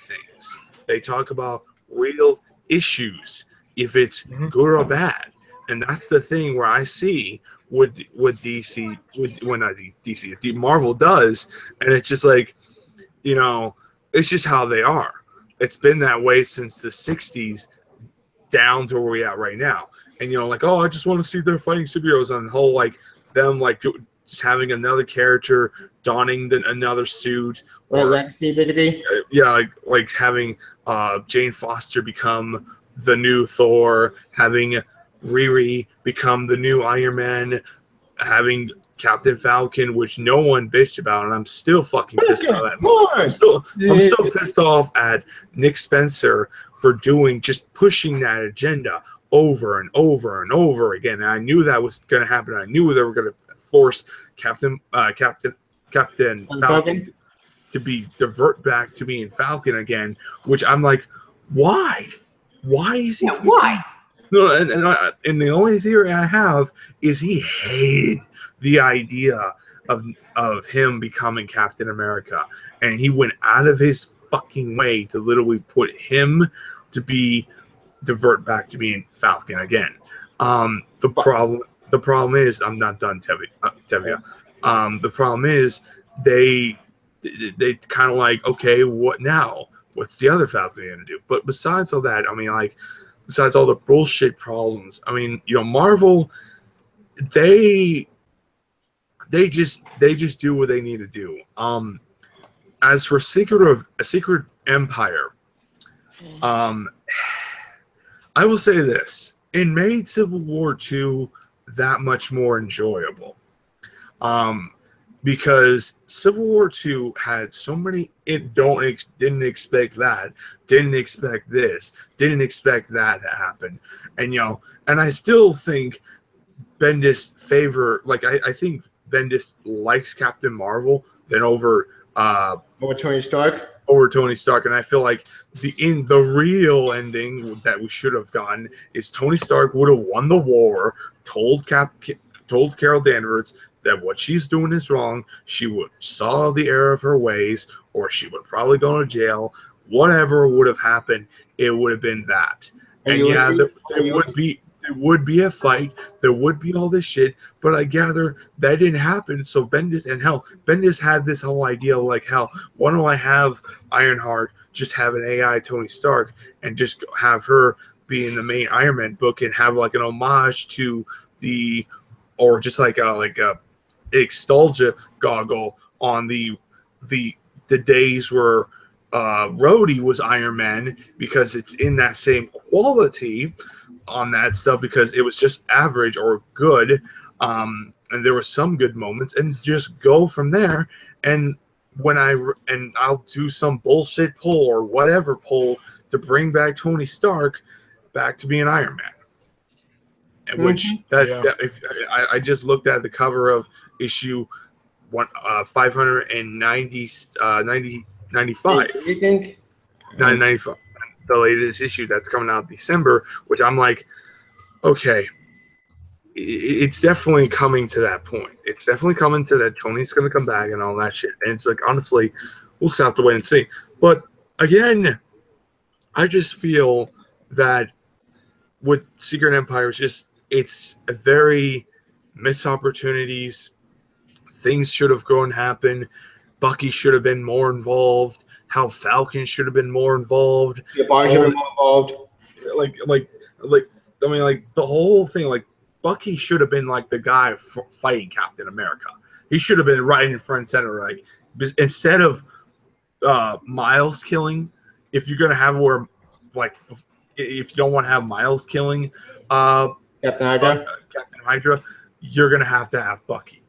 things. They talk about real issues, if it's good or bad, and that's the thing where I see what DC, not DC, Marvel does, and it's just like, you know, it's just how they are. It's been that way since the '60s down to where we're at right now. And you know, like, oh, I just want to see their fighting superheroes on the whole, like them, like just having another character donning another suit, or legacy, basically. Yeah, like having Jane Foster become the new Thor, having Riri become the new Iron Man, having Captain Falcon, which no one bitched about, and I'm still fucking pissed off at. I'm still pissed off at Nick Spencer for just pushing that agenda over and over and over again. And I knew that was going to happen. I knew they were going to force Captain Falcon to divert back to being Falcon again, which I'm like, why? Why is he? Why? No, and the only theory I have is he hated the idea of him becoming Captain America, and he went out of his fucking way to literally put him to divert back to being Falcon again. The problem is, I'm not done, Tevia. The problem is they kind of like, okay, what now? What's the other Falcon gonna do? But besides all that, I mean, like, besides all the bullshit problems, I mean, you know, Marvel, they just do what they need to do. As for Secret Empire, I will say this: it made Civil War II that much more enjoyable. Because Civil War II had so many didn't expect that, didn't expect this, didn't expect that to happen. And you know, and I still think Bendis I think Bendis likes Captain Marvel than over Tony Stark. And I feel like the real ending that we should have gotten is Tony Stark would have won the war, told Carol Danvers that what she's doing is wrong. She would saw the error of her ways, or she would probably go to jail. Whatever would have happened, it would have been that. And yeah, there would be a fight. There would be all this shit. But I gather that didn't happen. So Bendis had this whole idea of like, hell, why don't I have Ironheart just have an AI Tony Stark and just have her be in the main Iron Man book and have like an homage to or just like a nostalgia goggle on the days where Rhodey was Iron Man, because it's in that same quality on that stuff, because it was just average or good, and there were some good moments, and just go from there. And I'll do some bullshit pull or whatever pull to bring back Tony Stark back to being Iron Man. which I just looked at the cover of issue 595. You think? 995, the latest issue that's coming out in December, which I'm like, okay, it's definitely coming to that point. It's definitely coming to that Tony's going to come back and all that shit. And it's like, honestly, we'll just have to wait and see. But again, I just feel that with Secret Empire, it's a very missed opportunities. Things should have gone happen. Bucky should have been more involved. How Falcon should have been more involved. The bar should have been more involved. Like, I mean, like the whole thing. Like, Bucky should have been like the guy fighting Captain America. He should have been right in front and center. Like, instead of Miles killing, if you're gonna have where, like, if you don't want to have Miles killing, Captain Hydra, you're gonna have to have Bucky.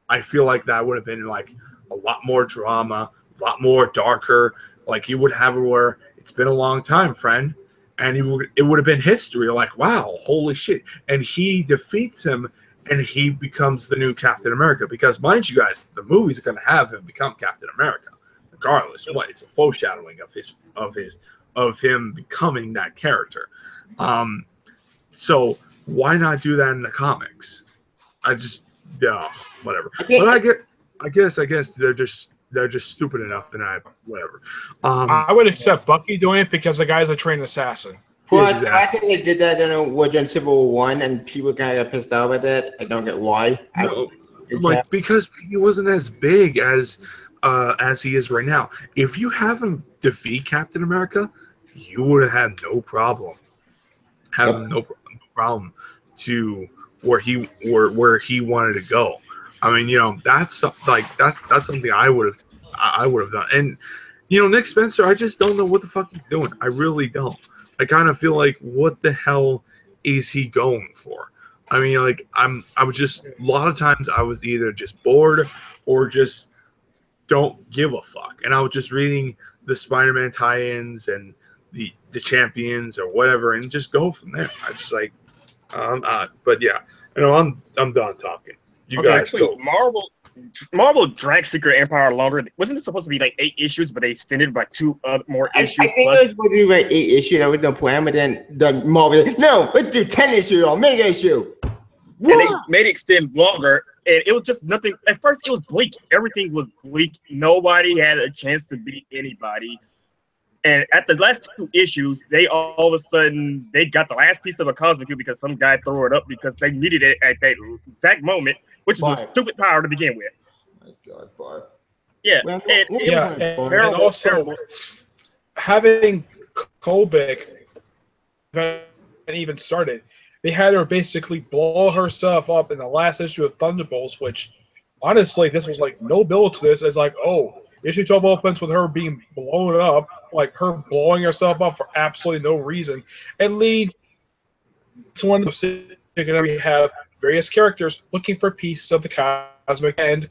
I feel like that would have been like a lot more drama, a lot more darker. Like, you would have it where it's been a long time, friend, and it would have been history. Like, wow, holy shit! And he defeats him, and he becomes the new Captain America. Because, mind you guys, the movie's going to have him become Captain America, regardless. What? It's a foreshadowing of him becoming that character. So why not do that in the comics? Whatever. But I guess they're just stupid enough, and whatever. I would accept Bucky doing it because the guy's a trained assassin. Well, exactly. I think they did that in Civil War 1, and people kind of got pissed off at it. I don't get why. Because he wasn't as big as he is right now. If you have him defeat Captain America, you would have had no problem. No problem to where he wanted to go. I mean, that's something I would have done. And Nick Spencer, I just don't know what the fuck he's doing. I really don't. I kind of feel like, what the hell is he going for? I mean, like, I was just, a lot of times I was either just bored or just don't give a fuck. And I was just reading the Spider-Man tie-ins and the Champions or whatever, and just go from there. I just like, but yeah, I'm done talking. You guys actually, go. Marvel dragged Secret Empire longer. Wasn't it supposed to be like 8 issues, but they extended by 2 more issues? I think it was supposed to be like 8 issues. There was no plan, but then the Marvel, no, let's do 10 issues or mega issue. And they made it extend longer, and it was just nothing. At first, it was bleak. Everything was bleak. Nobody had a chance to beat anybody. And at the last 2 issues, they all of a sudden, they got the last piece of a cosmic cube because some guy threw it up because they needed it at that exact moment, which is a stupid power to begin with. Oh my God, Barf. Yeah, and also having Kobik even started, they had her basically blow herself up in the last issue of Thunderbolts, which honestly, this was like no build to this. It's like, oh, issue 12 opens with her being blown up, like her blowing herself up for absolutely no reason, and lead to one of those situations where we have various characters looking for pieces of the cosmic end.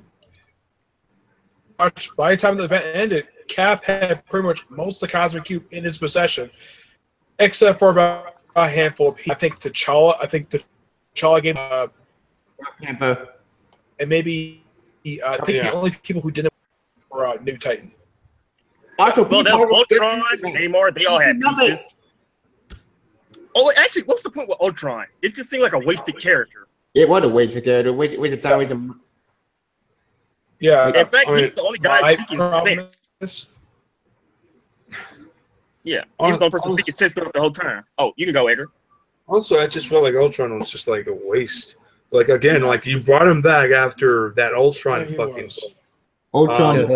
By the time the event ended, Cap had pretty much most of the cosmic cube in his possession, except for about a handful of people. I think T'Challa gave Tampa. And maybe the only people who didn't were New Titan. Also, well, there's Ultron, Namor, they all had pieces. Oh, actually, what's the point with Ultron? It just seemed like a wasted character. It was a wasted character. Wasted time. Yeah. In fact, he's the only guy speaking sense. Yeah, he was the only person speaking sense throughout the whole time. Oh, you can go, Edgar. Also, I just felt like Ultron was just like a waste. Like, again, like, you brought him back after that Ultron fucking... Ultron,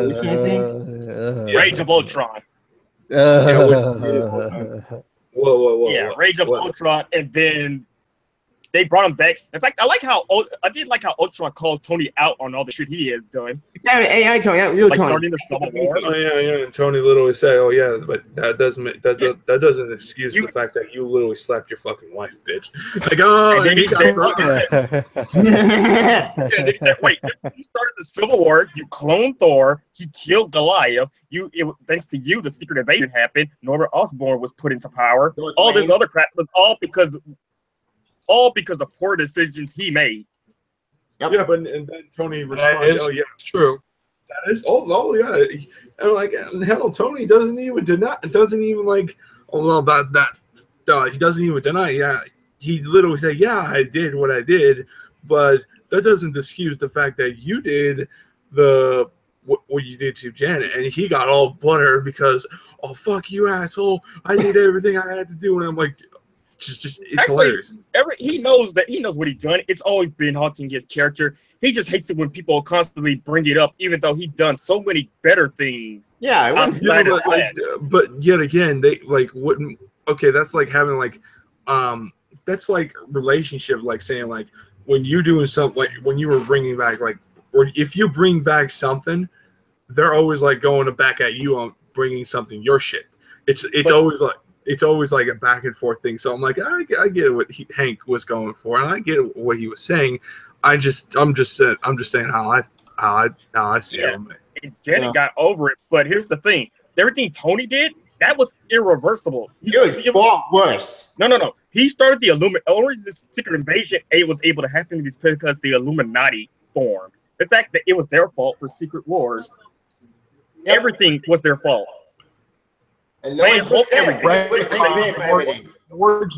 Rage of Ultron. Whoa. Yeah, Rage of Ultron, and then they brought him back. In fact, I did like how Ultron called Tony out on all the shit he has done. AI Tony, real like Tony. Starting the Civil War. Oh yeah. And Tony literally said, "Oh yeah, but that doesn't excuse the fact that you literally slapped your fucking wife, bitch." Like, oh, and then he said, "Wait, you started the Civil War. You cloned Thor. He killed Goliath. Thanks to you, the secret invasion happened. Norbert Osborn was put into power. All this other crap was all because." all because of poor decisions he made. Yep. Yeah, but and then Tony responded, That is "Oh yeah, true. that is. Oh yeah." And like hell, Tony doesn't even deny. Doesn't even like. Oh well, that. He doesn't even deny. Yeah, he literally said, "Yeah, I did what I did," but that doesn't excuse the fact that you did what you did to Janet, and he got all buttered because, "Oh fuck you, asshole! I did everything I had to do," and I'm like, just it's Actually, hilarious. he knows what he's done. It's always been haunting his character. He just hates it when people constantly bring it up, even though he's done so many better things. Yeah, I wouldn't. outside of that. But yet again, they like wouldn't. Okay, that's like having like, that's like relationship. Like saying like when you're doing something, like when you were bringing back like, or if you bring back something, they're always like going back at you on bringing something your shit. It's always like a back and forth thing. So I'm like, I get what Hank was going for, and I get what he was saying. I'm just saying how I see it. Janet got over it, but here's the thing: everything Tony did, that was irreversible. It was far worse. No. He started the Illuminati. Only the secret invasion was able to happen because the Illuminati formed. The fact that it was their fault for Secret Wars, everything was their fault. And no one took everything. The words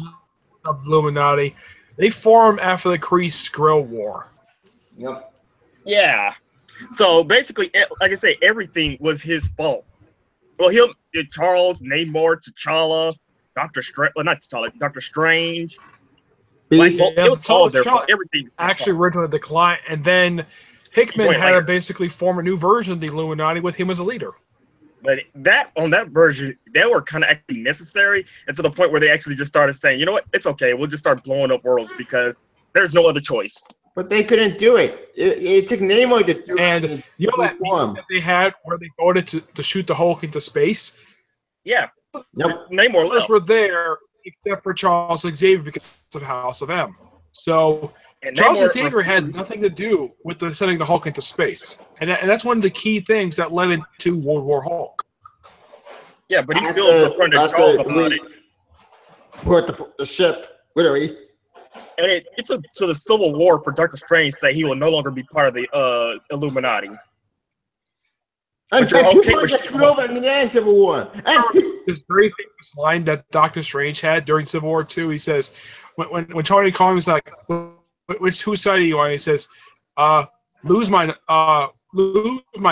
of Illuminati, they formed after the Kree-Skrull War. Yep. Yeah. So basically, like I say, everything was his fault. Well, Charles, Namor, T'Challa, Dr. Strange, well, not T'Challa, Dr. Strange. Like, well, it was all their fault. Everything's actually originally declined, and then Hickman had to basically form a new version of the Illuminati with him as a leader. But on that version, they were kind of actually necessary, and to the point where they actually just started saying, you know what, it's okay, we'll just start blowing up worlds because there's no other choice. But they couldn't do it. It took Namor to do it. And you know that meeting that they had where they voted to shoot the Hulk into space? Yeah. Yep. Namor left. Were there except for Charles Xavier because of House of M. So Charles Xavier had nothing to do with sending the Hulk into space, and that's one of the key things that led into World War Hulk. Yeah, but he still confronted Charles about it. Put the ship, literally. And it took to the Civil War for Doctor Strange to say he will no longer be part of the Illuminati. And people get screwed over in the Civil War. This very famous line that Doctor Strange had during Civil War II, he says, when Tony called him, he's like, whose side are you on? He says, lose my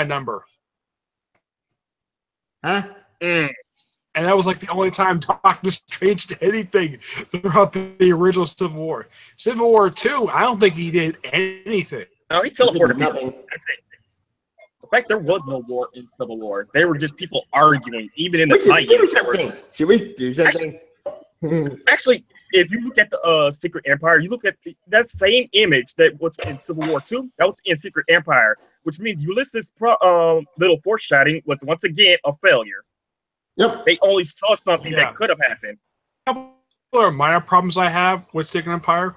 number. Huh? And that was like the only time Doctor Strange did anything throughout the original Civil War. Civil War II, I don't think he did anything. No, he teleported people. That's it. In fact, there was no war in Civil War. They were just people arguing, even in the tie-ins. Should we do something? Actually, if you look at the Secret Empire, you look at that same image that was in Civil War II, that was in Secret Empire, which means Ulysses' little foreshadowing was once again a failure. Yep. They only saw something that could have happened. A couple of minor problems I have with Secret Empire.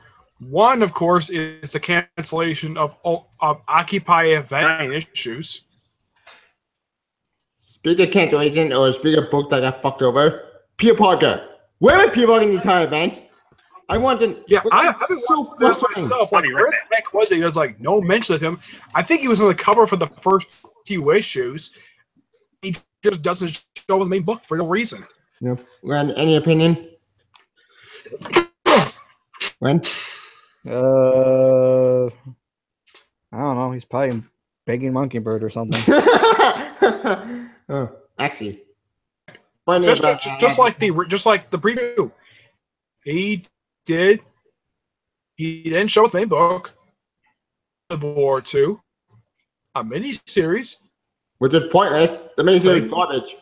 One, of course, is the cancellation of Occupy event issues. Speaking of cancellation, or speaking of books that got fucked over, Peter Parker. Where are Peter Parker in the entire event? I wanted. Yeah, I've been so frustrated myself. Like, where the heck was he? There's like no mention of him. I think he was on the cover for the first few issues. He just doesn't show the main book for no reason. Yep. Ren, any opinion? Ren? I don't know. He's probably begging Mockingbird or something. Actually, just like the preview, he didn't show the main book. Civil War II, a miniseries, which is pointless. The miniseries is garbage.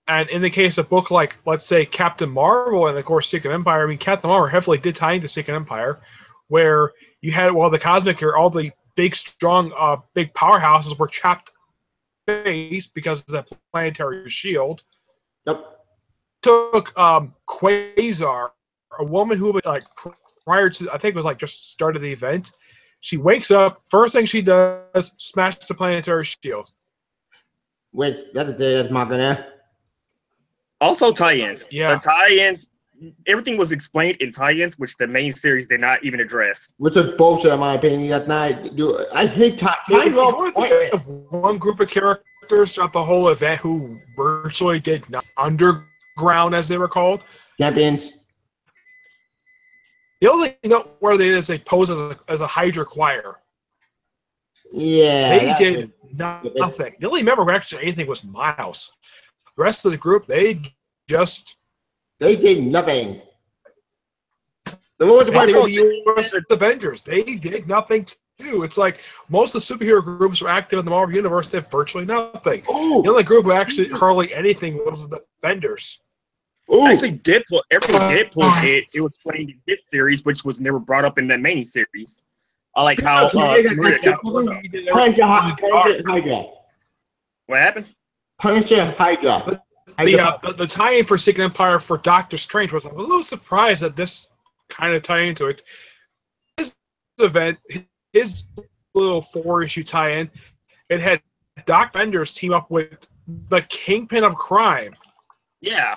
And in the case of book like, let's say, Captain Marvel and, of course, Secret Empire, I mean, Captain Marvel heavily did tie into Secret Empire, where you had, well, the cosmic era, all the big, strong, big powerhouses were trapped in space because of the planetary shield. Yep. Took Quasar, a woman who was, like, prior to, I think it was, like, just started the event. She wakes up, first thing she does, smash the planetary shield. Which, that's a day that's not gonna. Also tie-ins. Yeah. The tie-ins everything was explained in tie-ins, which the main series did not even address. Which is bullshit, in my opinion. That night, dude, I hate time. One group of characters throughout the whole event who virtually did not underground, as they were called. Champions. The only note where they is they pose as a Hydra choir. Yeah. They did nothing. The only member who actually did anything was Miles. The rest of the group, they did nothing. The Avengers, they did nothing too. It's like most of the superhero groups who are active in the Marvel Universe did virtually nothing. Ooh. The only group who actually hardly anything was the Defenders. Ooh. Actually, everything Deadpool did, it was explained in his series, which was never brought up in the main series. I like how Punisher Hydra. What happened? Punisher Hydra. The tie-in for Secret Empire for Doctor Strange was a little surprised that this kind of tie into it. His event, his little 4-issue tie-in, it had Doc Benders team up with the Kingpin of Crime. Yeah.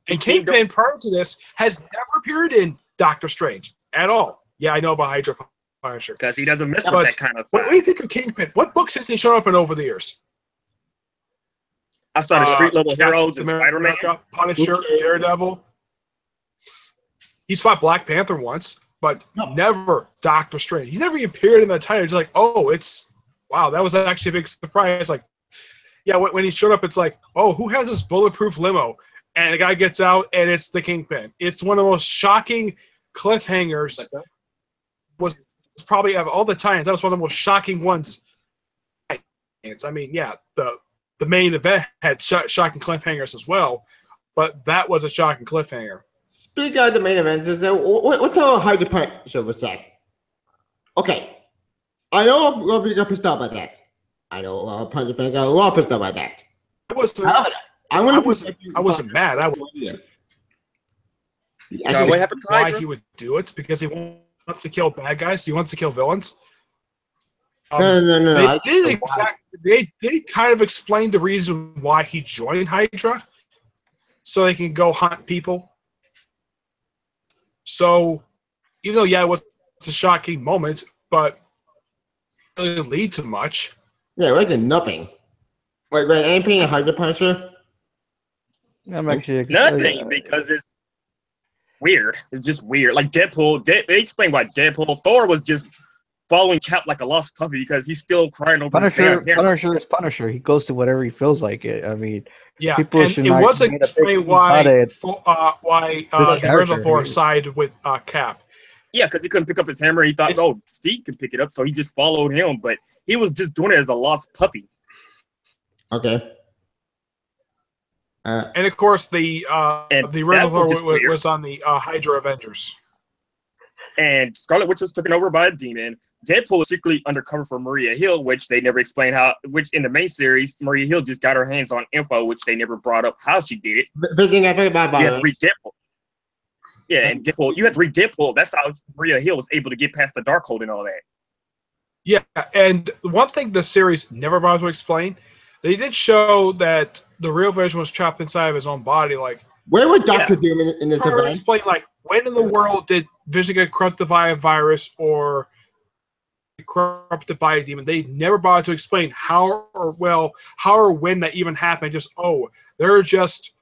And Kingpin, prior to this, has never appeared in Doctor Strange at all. Yeah, I know about Hydra Punisher. Because he doesn't mess with that kind of stuff. What do you think of Kingpin? What books has he shown up in over the years? I saw the Street Level Heroes and Spider-Man. Punisher, Daredevil. He's fought Black Panther once, but never Doctor Strange. He never even appeared in that title. It's like, oh, wow, that was actually a big surprise. Like, yeah, when he showed up, it's like, oh, who has this bulletproof limo? And the guy gets out, and it's the Kingpin. It's one of the most shocking cliffhangers. Was probably of all the tie-ins, that was one of the most shocking ones. I mean, yeah, the main event had shocking cliffhangers as well, but that was a shocking cliffhanger. Speaking of the main events, what's the Hydra Punisher was that? Okay, I know a lot of people got pissed off about that. I know a lot of Punisher fans got a lot pissed off about that. I wasn't mad. What happened to Hydra? Why he would do it? Because he wants to kill bad guys. He wants to kill villains. No. They kind of explained the reason why he joined Hydra, so they can go hunt people. So, even though it was a shocking moment, but it didn't lead to much. Yeah, it did nothing. Wait, anything in Hydra Punisher? I'm actually nothing because it's weird. It's just weird. Like Deadpool, they explained why Deadpool. Thor was just following Cap like a lost puppy because he's still crying over Punisher. Punisher is Punisher. He goes to whatever he feels like it. I mean, yeah, people and should it not wasn't explained why the character, original Thor sided with Cap. Yeah, because he couldn't pick up his hammer. He thought, Steve can pick it up, so he just followed him. But he was just doing it as a lost puppy. Okay. And of course, the original Thor was on the Hydra Avengers. And Scarlet Witch was taken over by a demon. Deadpool was secretly undercover for Maria Hill, which they never explained how. Which in the main series, Maria Hill just got her hands on info, which they never brought up how she did it. You had to read Deadpool. Yeah, and Deadpool, you had to read Deadpool. That's how Maria Hill was able to get past the Darkhold and all that. Yeah, and one thing the series never bothered to explain, they did show that the real Vision was trapped inside of his own body. Like, where would Doctor Doom in this event? Explain, like, when in the world did Vision get corrupted by a virus or corrupted by a demon? They never bothered to explain how or when that even happened. Just, they're just,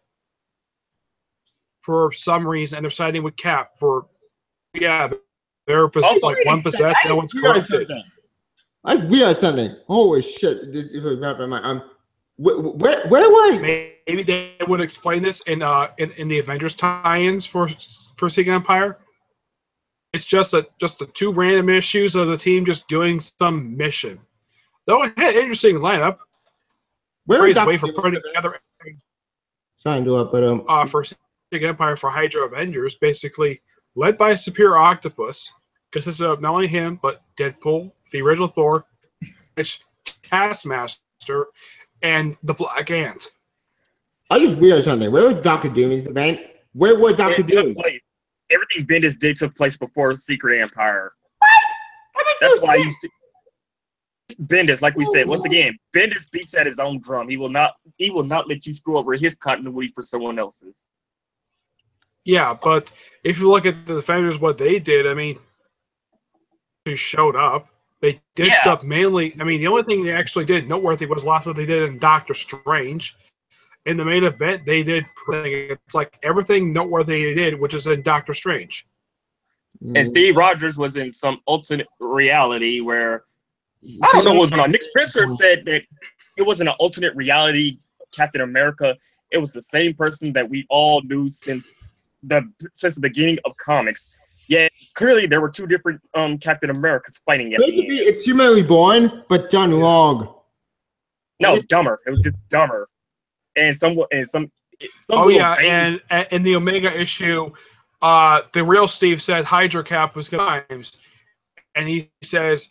for some reason, and they're siding with Cap for, they're like one possessed, no one's corrupted. I realized something. Holy shit! Where was? Maybe they would explain this in the Avengers tie-ins for Secret Empire. It's just the two random issues of the team just doing some mission. Though it had an interesting lineup. Praise way for putting together. Trying to but for Secret Empire for Hydra Avengers, basically led by Superior Octopus. Because it's not only him, but Deadpool, the original Thor, Taskmaster, and the Black Ant. I just realized something. Where was Doctor Doom in this event? Where was Doctor Doom? Everything Bendis did took place before Secret Empire. What? That's why you see Bendis, like we said, once again, Bendis beats at his own drum. He will not let you screw over his continuity for someone else's. Yeah, but if you look at the Defenders, what they did, I mean, they showed up. They did stuff mainly. I mean, the only thing they actually did noteworthy was lots of what they did in Doctor Strange. In the main event, they did. It's like everything noteworthy they did, which is in Doctor Strange. And Steve Rogers was in some alternate reality where I don't know what was going on. Nick Spitzer said that it wasn't an alternate reality Captain America. It was the same person that we all knew since the beginning of comics. Yet clearly there were two different Captain Americas fighting at the end. It's humanly born, but done wrong. No, dumber. It was just dumber. And some. Oh yeah, and in the Omega issue, the real Steve said Hydra Cap was crimes, and he says,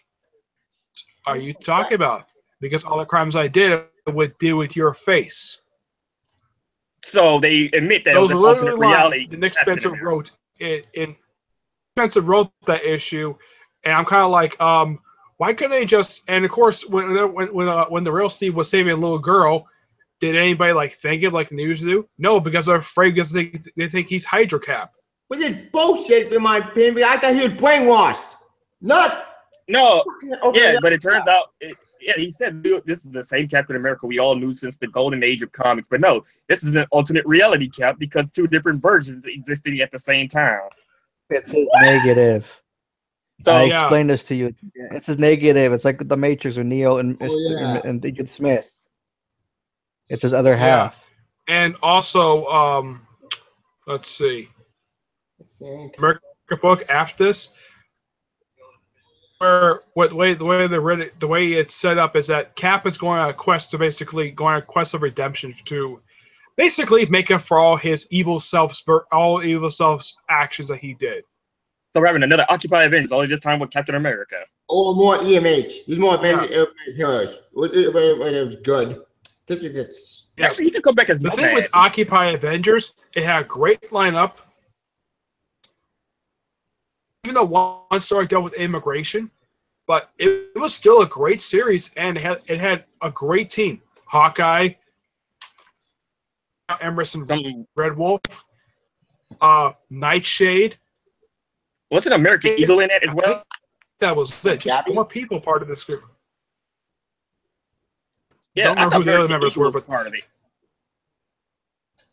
"Are you talking about? Because all the crimes I did would deal with your face." So they admit that those it was an alternate reality. Nick Spencer wrote it in. Spencer wrote that issue, and I'm kind of like, why couldn't they just? And of course, when the real Steve was saving a little girl, did anybody like thank him like the news do? No, because they're afraid because they think he's Hydra Cap. But it's bullshit, in my opinion. I thought he was brainwashed. No. Yeah, but it turns out. He said this is the same Captain America we all knew since the golden age of comics. But no, this is an alternate reality Cap because two different versions existing at the same time. It's negative. So I explained this to you. It's a negative. It's like the Matrix with Neo and and Agent Smith. It's his other half. And also, let's see. America book after this, where the way it's set up is that Cap is going on a quest of redemption to basically make up for all evil self's actions that he did. So we're having another Occupy Avengers, only this time with Captain America. Or more EMH. These more Avengers heroes. It was good. This is just. Yeah. Actually, he could come back as the thing with Occupy Avengers. It had a great lineup. Even though one story dealt with immigration, but it was still a great series, and it had a great team. Hawkeye, Emerson, Red Wolf, Nightshade. Wasn't American Eagle in it as well? That was it. Just more people part of this group. Yeah, I don't know who the other members were, but part of it.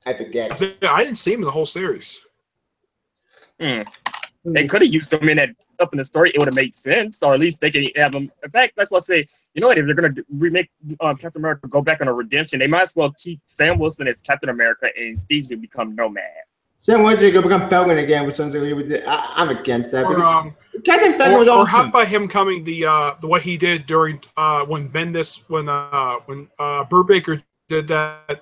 I forget. I didn't see him in the whole series. They could have used them up in the story. It would have made sense, or at least they could have them. In fact, that's what I say. You know what? If they're going to remake Captain America, go back on a redemption, they might as well keep Sam Wilson as Captain America and Steve can become Nomad. Sam Wilson could become Falcon again with something. I'm against that. Captain Falcon was awesome. Or how about him coming the what he did during when Brubaker did that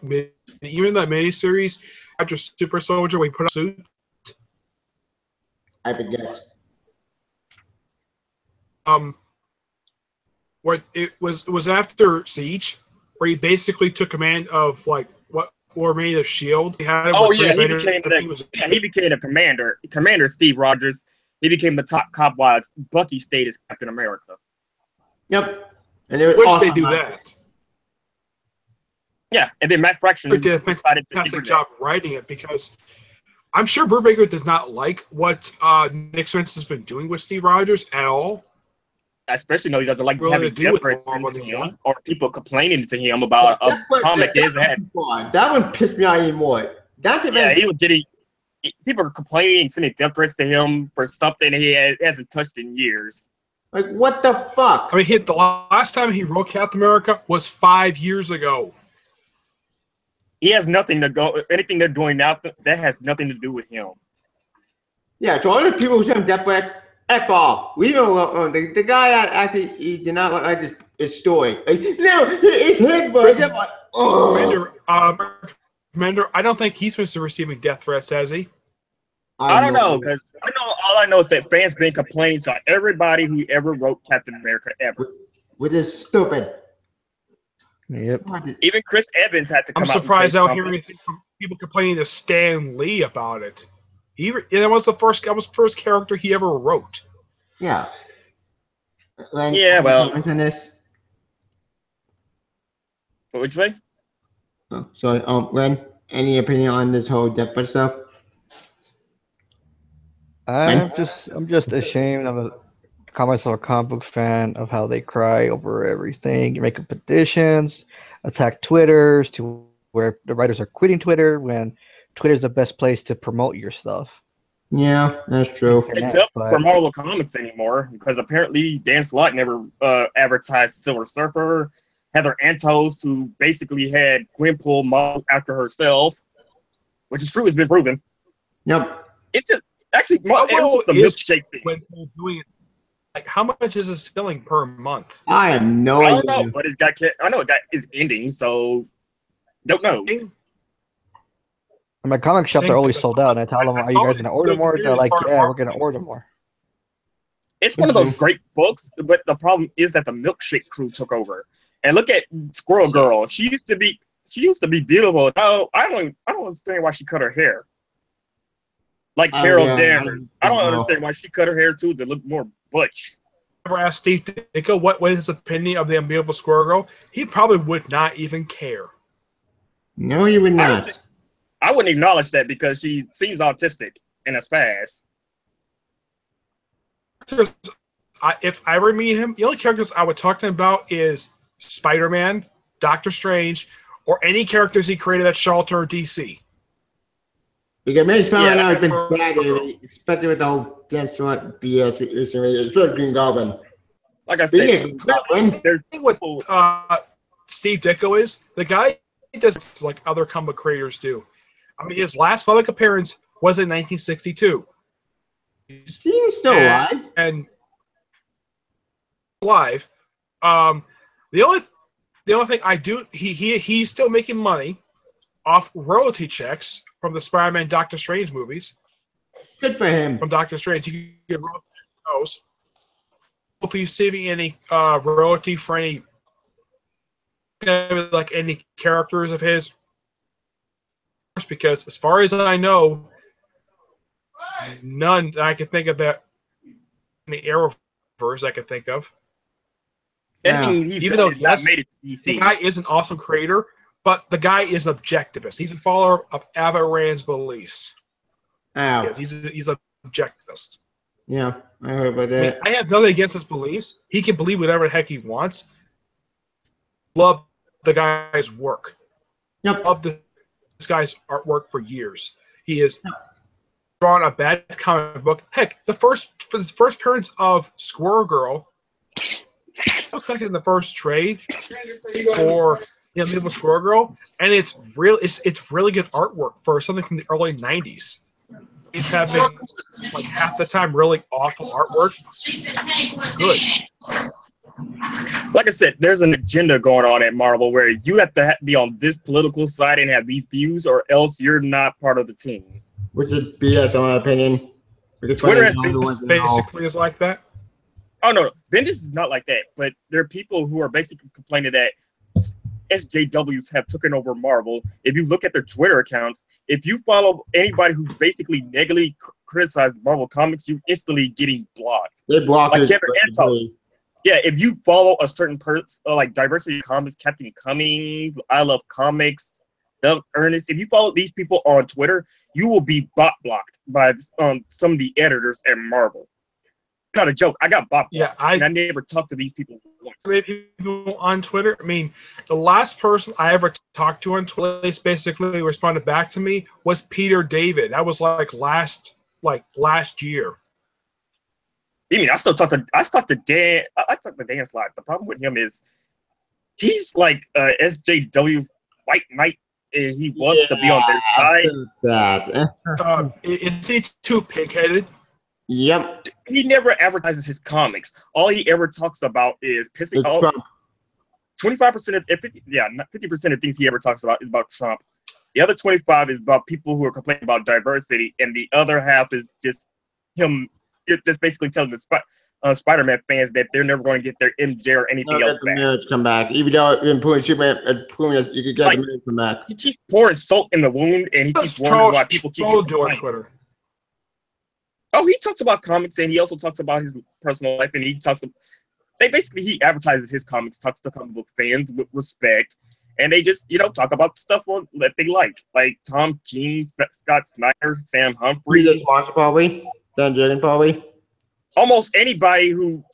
even that miniseries after Super Soldier, we put on a suit. I forget. What it was after Siege, where he basically took command of like what were made of Shield. He had he became a commander. Commander Steve Rogers. He became the top cop while Bucky stayed as Captain America. Yep. And they do that. Yeah, and then Matt Fraction did a fantastic job writing it because I'm sure Brubaker does not like what Nick Spencer has been doing with Steve Rogers at all. I especially know he doesn't like having death threats to him or people complaining to him about a comic he hasn't had. That one pissed me off even more. He was getting people are complaining and sending death threats to him for something he hasn't touched in years. Like what the fuck? I mean, the last time he wrote Captain America was 5 years ago. He has nothing to go. Anything they're doing now that has nothing to do with him. Yeah, so all the people who send death threats, F off. We don't. The guy actually he did not like his story. Like, no, it's his boy. Commander, I don't think he's been receiving death threats, has he? I don't know because all I know is that fans been complaining to everybody who ever wrote Captain America ever. Which is stupid. Yep. Even Chris Evans had to come out. I'm surprised I don't hear anything from people complaining to Stan Lee about it. That was the first character he ever wrote. Yeah. Len, well. On this? What would you say? Oh, sorry. Len, any opinion on this whole death threat stuff? I'm just ashamed. Call myself a comic book fan of how they cry over everything. You're making petitions, attack Twitters to where the writers are quitting Twitter when Twitter's the best place to promote your stuff. Yeah, that's true. Except but for Marvel Comics anymore, because apparently Dan Slott never advertised Silver Surfer, Heather Antos, who basically had Gwenpool modeled after herself, which is true, has been proven. Yep. It's just actually it was just the milkshake thing. Gwenpool doing it. Like, how much is it selling per month? I have no I idea. don't know, but I know it is ending, so don't know. in my comic shop, they're always sold out, and I tell them, "Are you guys gonna order more?" They're like, "Yeah, we're gonna order more." It's one of those great books, but the problem is that the milkshake crew took over. And look at Squirrel Girl. She used to be beautiful. No, I don't understand why she cut her hair. Like Carol Danvers. I don't understand why she cut her hair too to look more butch. Ever asked Steve Ditko what was his opinion of the Unbeatable Squirrel Girl? He probably would not even care. No, you would not. I wouldn't acknowledge that because she seems autistic and as fast. If I ever meet him, the only characters I would talk to him about is Spider-Man, Doctor Strange, or any characters he created at Shelter or DC. Because maybe Spider-Man has been bad lately, especially with the whole Deathstroke BS recently, especially Green Goblin. Like I said, there's what Steve Ditko is. The guy does like other comic creators do. I mean, his last public appearance was in 1962. Steve's still alive. And alive. The only thing I do, he's still making money off royalty checks from the Spider-Man Doctor Strange movies. Good for him. From Doctor Strange, he get royalties. If he's saving any royalty for any like any characters of his, because as far as I know, none that I can think of that in the Arrowverse I can think of. Yeah. Even though yes, the guy is an awesome creator, but the guy is an objectivist. He's a follower of Ava Rand's beliefs. Ow. Yes, he's an objectivist. Yeah, I heard about that. I have nothing against his beliefs. He can believe whatever the heck he wants. Love the guy's work. Yep. Love this guy's artwork for years. He has drawn a bad comic book. Heck, for his first appearance of Squirrel Girl, I was thinking in the first trade for the Unbeatable Squirrel Girl, and it's really good artwork for something from the early '90s. He's having like half the time really awful artwork. Good. Like I said, there's an agenda going on at Marvel where you have to be on this political side and have these views, or else you're not part of the team. Which is BS, in my opinion. Because Twitter has basically is like that. Oh no, Bendis is not like that. But there are people who are basically complaining that SJWs have taken over Marvel. If you look at their Twitter accounts, if you follow anybody who basically negatively criticizes Marvel Comics, you instantly getting blocked. They block like Kevin Antos. Yeah, if you follow a certain person, like Diversity Comics, Captain Cummings, I Love Comics, Doug Ernest, if you follow these people on Twitter, you will be bot blocked by some of the editors at Marvel. Not a joke. I got bot blocked. Yeah, and I never talked to these people once. People on Twitter. I mean, the last person I ever talked to on Twitter, basically responded back to me, was Peter David. That was like last year. I mean, I talk to Dan. I talk to Dan Slott. The problem with him is he's like SJW White Knight. And he wants to be on their side. Is he too pig-headed? Yep. He never advertises his comics. All he ever talks about is pissing off. 25% of 50% of things he ever talks about is about Trump. The other 25 is about people who are complaining about diversity, and the other half is just him. Just basically telling the Spider-Man fans that they're never going to get their MJ or anything else back. Marriage come back, even though it's been putting Superman you could get the marriage come back. He keeps pouring salt in the wound, and he keeps wondering why people keep on Twitter. Oh, he talks about comics, and he also talks about his personal life, and he he advertises his comics, talks to comic book fans with respect, and they just talk about stuff that they like Tom King, Scott Snyder, Sam Humphrey. Probably. Dan Jurgen, probably. Almost anybody who,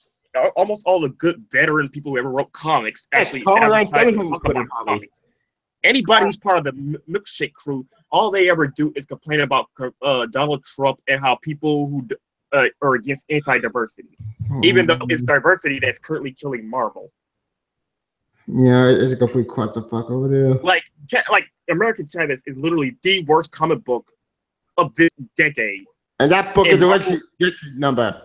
almost all the good veteran people who ever wrote comics actually advertise and talk about comics. Anybody who's part of the milkshake crew, all they ever do is complain about Donald Trump and how people who are against anti-diversity, even though it's diversity that's currently killing Marvel. Yeah, it's a complete clusterfuck over there. Like American Chavez is literally the worst comic book of this decade. And that book is the Lexi number.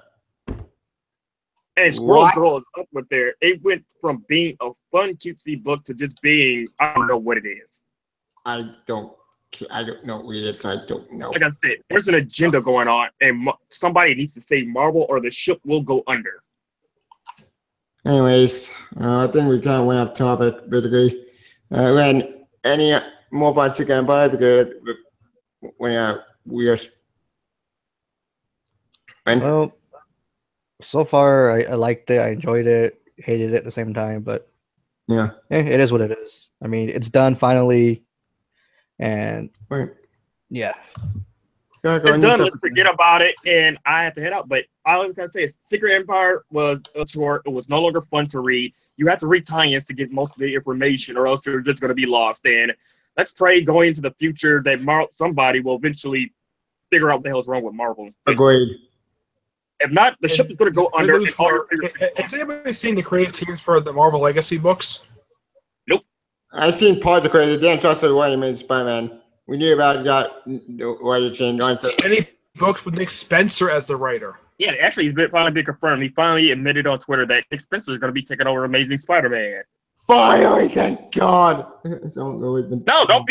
And Squirrel Girl is up with there. It went from being a fun, cutesy book to just being, I don't know what it is. I don't know what it is. I don't know. Like I said, there's an agenda going on, and somebody needs to say Marvel or the ship will go under. Anyways, I think we kind of went off topic, basically. Len, any more fun Secret Empire? Because we are. Well, so far I liked it. I enjoyed it. Hated it at the same time, but yeah, it is what it is. I mean, it's done finally, and yeah. It's done. Let's forget about it, and I have to head out. But all I was gonna say is, Secret Empire was a chore. It was no longer fun to read. You have to read tie-ins to get most of the information, or else you're just gonna be lost. And let's pray going into the future that somebody will eventually figure out what the hell's wrong with Marvel. Agreed. If not, the ship is gonna go under. Has anybody seen the creative teams for the Marvel Legacy books? Nope. I've seen parts of credit. Dan trust the way he made Spider-Man. We knew about it. Got writer change. Any books with Nick Spencer as the writer? Yeah, actually, it's finally been confirmed. He finally admitted on Twitter that Nick Spencer is going to be taking over Amazing Spider-Man. Finally, thank God. No, don't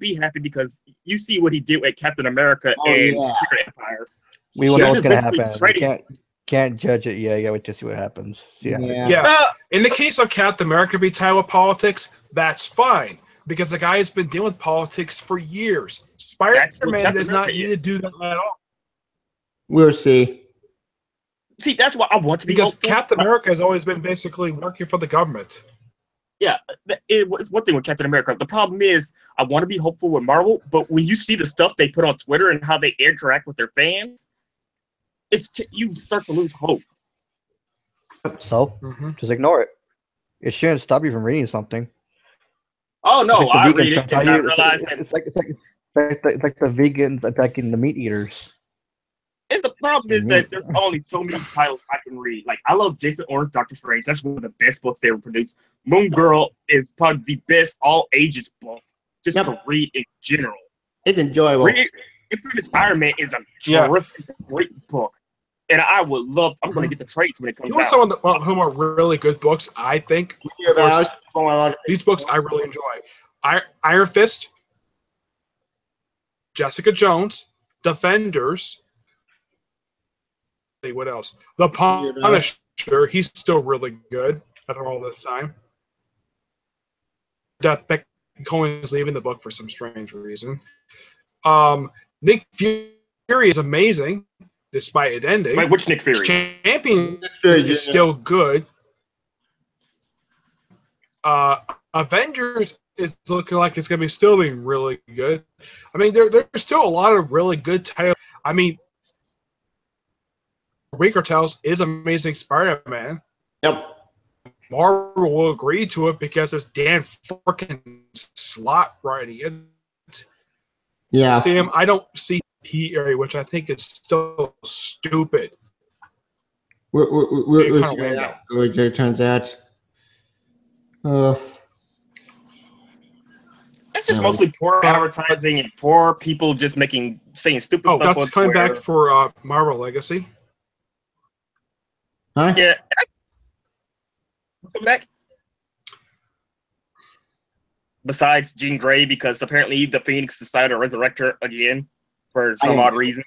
be happy, because you see what he did with Captain America and Secret Empire. We won't know what's gonna happen. Can't judge it yet. You gotta wait to see what happens. Yeah. In the case of Captain America being tied with politics, that's fine, because the guy has been dealing with politics for years. Spider-Man does not need to do that at all. We'll see. See, that's why I want to be because hopeful. Captain America has always been basically working for the government. Yeah, it's one thing with Captain America. The problem is, I want to be hopeful with Marvel, but when you see the stuff they put on Twitter and how they interact with their fans, you start to lose hope. So, just ignore it. It shouldn't stop you from reading something. Oh no, I read it and I realize that it's like the vegans attacking the meat eaters. And the problem is that there's only so many titles I can read. Like, I love Jason Aaron's Doctor Strange. That's one of the best books they ever produced. Moon Girl is probably the best all ages book just to read in general. It's enjoyable. Infamous Iron Man is a terrific, it's a great book. And I would love, I'm going to get the trades when it comes out. Some of whom are really good books, I think. These books I really enjoy. Iron Fist, Jessica Jones, Defenders. See what else? The Punisher, he's still really good after all this time. Beck Cohen is leaving the book for some strange reason. Nick Fury is amazing, despite it ending. Wait, which Nick Fury? Champion is still good. Avengers is looking like it's going to be still being really good. I mean, there's still a lot of really good titles. I mean, Rico tells is Amazing Spider-Man. Yep. Marvel will agree to it because it's Dan freaking Slott writing it. Yeah. See him? I don't see P area, which I think is still stupid. We'll see how it turns out. It's just mostly poor advertising and poor people just saying stupid stuff. Oh, that's coming back for Marvel Legacy. Huh? Yeah. Come back. Besides Jean Grey, because apparently the Phoenix decided to resurrect her again for some odd reason.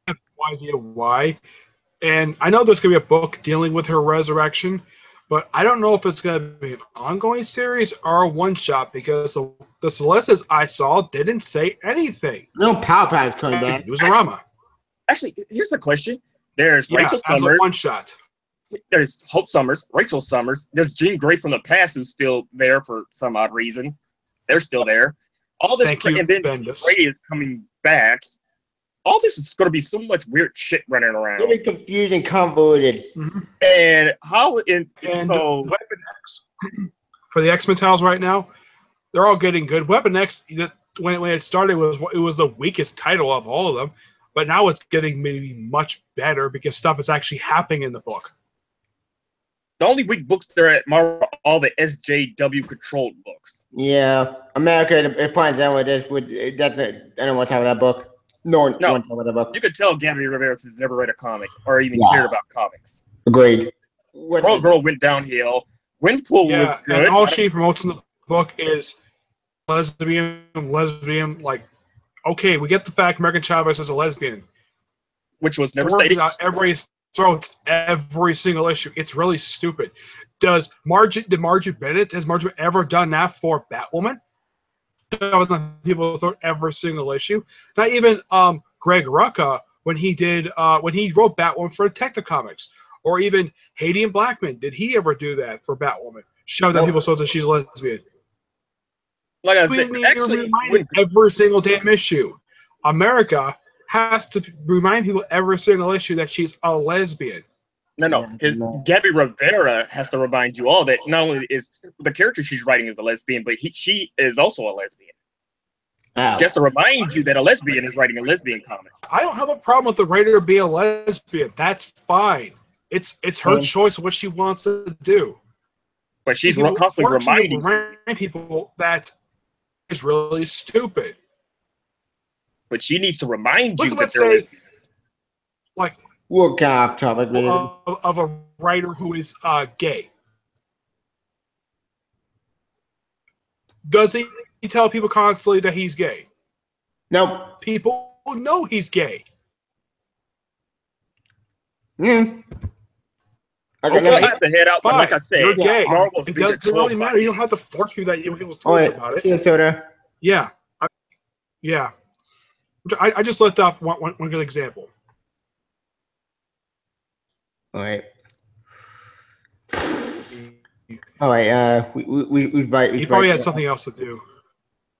I have no idea why. And I know there's going to be a book dealing with her resurrection, but I don't know if it's going to be an ongoing series or a one-shot, because the Celestas I saw didn't say anything. No Power Powers coming back. It was a drama. Actually, here's a question. There's Rachel Summers. One shot. There's Hope Summers, Rachel Summers. There's Jean Grey from the past who's still there for some odd reason. They're still there. All this, and then Grey is coming back. all this is going to be so much weird shit running around. Very confusing, convoluted. And how And so Weapon X for the X-Men titles right now, they're all getting good. Weapon X, when it started, it was the weakest title of all of them, but now it's getting maybe much better because stuff is actually happening in the book. the only weak books there at Marvel are all the SJW controlled books. Yeah, America. It finds out what it is. I don't want to talk about that book. No one wants to talk about that book. You could tell Gabby Rivera has never read a comic or even cared about comics. Agreed. Squirrel Girl went downhill. Windpool was good. And all she promotes in the book is lesbian. Like, okay, we get the fact American Chavez is a lesbian, which was never stated. Everybody's throats every single issue. It's really stupid. Has Margaret Bennett ever done that for Batwoman? People throat every single issue. Not even Greg Rucka when he wrote Batwoman for Detective Comics, or even Haitian Blackman. Did he ever do that for Batwoman? Shove down people's throats that she's a lesbian. Like I said, actually, every single damn issue. America has to remind people every single issue that she's a lesbian. No. Gabby Rivera has to remind you all that not only is the character she's writing is a lesbian, but she is also a lesbian. Just to remind you that a lesbian is writing a lesbian comic. I don't have a problem with the writer being a lesbian. That's fine. It's her choice of what she wants to do. But she's constantly reminding people that is really stupid. But she needs to remind you that they're lesbians. Like, we'll get off topic of a writer who is gay. Does he tell people constantly that he's gay? No. People know he's gay. Yeah. Okay, I have to head out, but like I said, you're gay. It doesn't really matter. You don't have to force people that he was told about it. See you, soda. Yeah. I just let off one good example. All right. We probably had something else to do.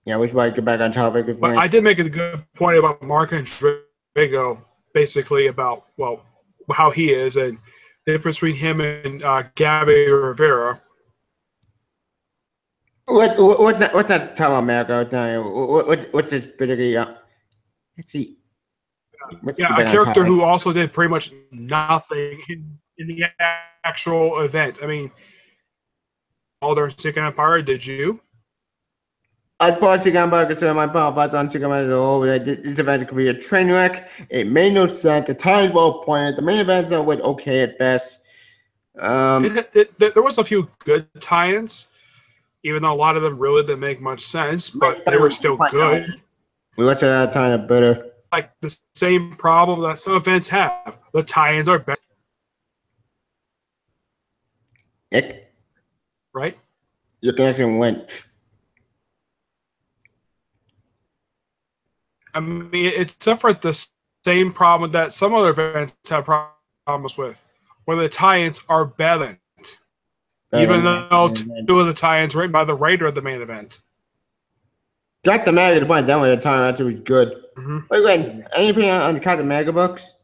Yeah, we should get back on topic. But I did make a good point about Mark and Drago, basically about how he is and the difference between him and Gabby Rivera. What's that talking about, America? What's this particularly? Let's see. A character who also did pretty much nothing in the actual event. I mean, Alder Second Empire, did you? I thought Second Empire could my thoughts on Second Empire at all. This event could be a train wreck. It made no sense. The time's well pointed. The main events went okay at best. There was a few good tie-ins, even though a lot of them really didn't make much sense, but they were still good. We watched that time better. Like the same problem that some events have. The tie-ins are better. Nick? Right? Your connection went. I mean, it's suffered the same problem that some other events have problems with, where the tie-ins are balanced. Even though two of the tie-ins written by the writer of the main event. Captain America, the point that one, the time actually was good. Wait, any opinion on the Captain America books?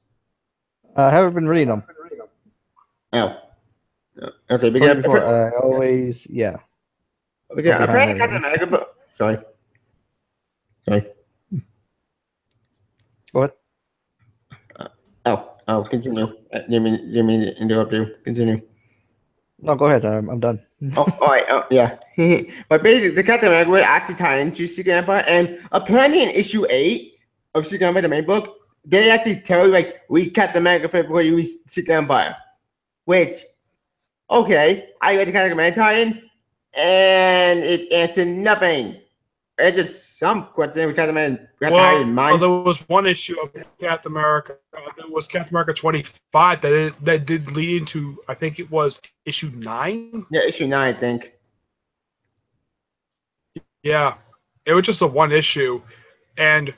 I haven't been reading them. Oh. Okay, because always, yeah. Because apparently Captain America book. Sorry. What? Continue. Didn't mean to interrupt you. Continue. No, go ahead. I'm done. All right. Yeah. But basically, the Captain America would actually tie into Secret Empire, and apparently in issue 8 of Secret Empire, the main book, they actually tell you we Captain America before you read Secret Empire. Which, okay, I read the Captain America tie-in, and it answered nothing. It's just some question with Captain America. There was one issue of Captain America. There was Captain America 25 that did lead into, I think it was issue 9. Yeah, issue 9, I think. Yeah, it was just a one issue, and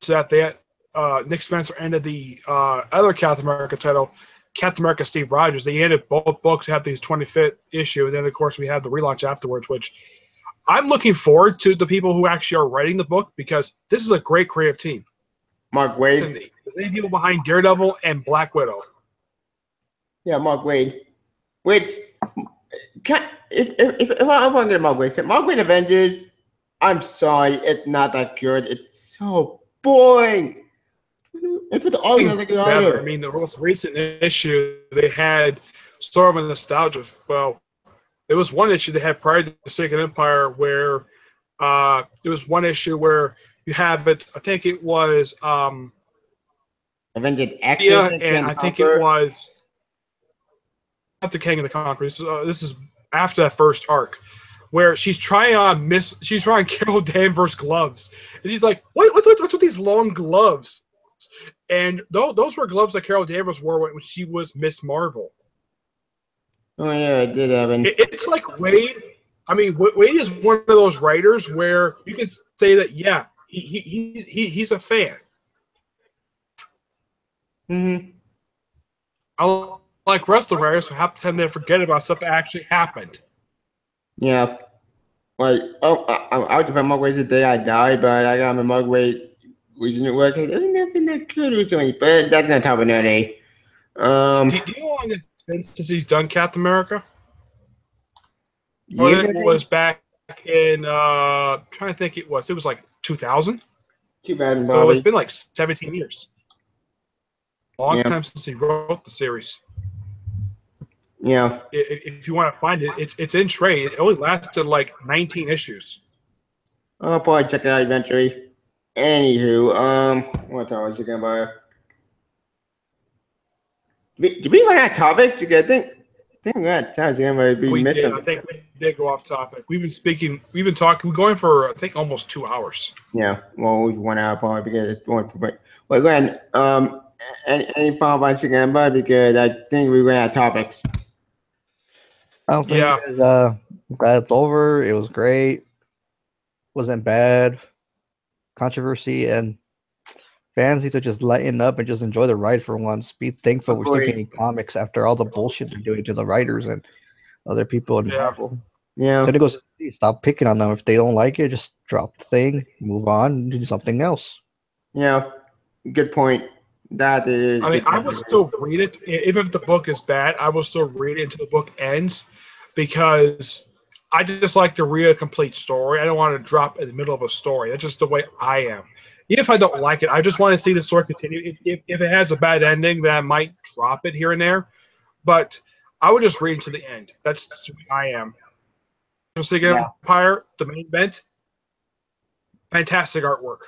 that Nick Spencer ended the other Captain America title, Captain America Steve Rogers. They ended both books to have these 25th issue, and then of course we had the relaunch afterwards, which I'm looking forward to the people who actually are writing the book because this is a great creative team. Mark Waid. The same people behind Daredevil and Black Widow. Yeah, Mark Waid. Which, if I want to get Mark Waid, Mark Waid Avengers, I'm sorry, it's not that good. It's so boring. It's with all the other guys. I mean, the most recent issue they had sort of a nostalgia. Well, there was one issue they had prior to the Second Empire where there was one issue where you have it. I think it was Avengers X. Yeah, and I think it was not the King of the Conquerors. This is after that first arc, where she's trying on Carol Danvers' gloves, and he's like, "What's with these long gloves?" And those were gloves that Carol Danvers wore when she was Miss Marvel. Oh yeah, it did happen. It's like Waid. I mean, Waid is one of those writers where you can say that, yeah, he's a fan. Mm-hmm. Unlike wrestler writers who have to tend to forget about stuff that actually happened. Yeah. Like, I'll defend Mark Waid the day I die, but I got my Mark Waid recent work. There's nothing that good recently, but that's not top of that, eh? Do you know how long it's been since he's done Captain America? Well, it was back in trying to think. It was like 2000. 2000, so probably. It's been like 17 years. Long time since he wrote the series. Yeah. If you want to find it, it's in trade. It only lasted like 19 issues. I'll probably check it out eventually. Anywho, what I was thinking about? Did we run out of topics? I think we're out of time. We did. I think we did go off topic. We've been talking. We're going for I think almost 2 hours. Yeah. Well, we've 1 hour probably because it's going for. Well, go ahead. Any final thoughts again, bud? Because I think we ran out of topics. I don't think that's over. It was great. Wasn't bad. Controversy, and fans need to just lighten up and just enjoy the ride for once. Be thankful we're still getting comics after all the bullshit they're doing to the writers and other people in Marvel. Yeah. So it goes, stop picking on them. If they don't like it, just drop the thing, move on, and do something else. Yeah. Good point. That is. I mean, I will still read it. Even if the book is bad, I will still read it until the book ends because I just like to read a complete story. I don't want to drop in the middle of a story. That's just the way I am. Even if I don't like it, I just want to see the story continue. If it has a bad ending, then I might drop it here and there. But I would just read to the end. That's who I am. Second Empire, the main event, fantastic artwork.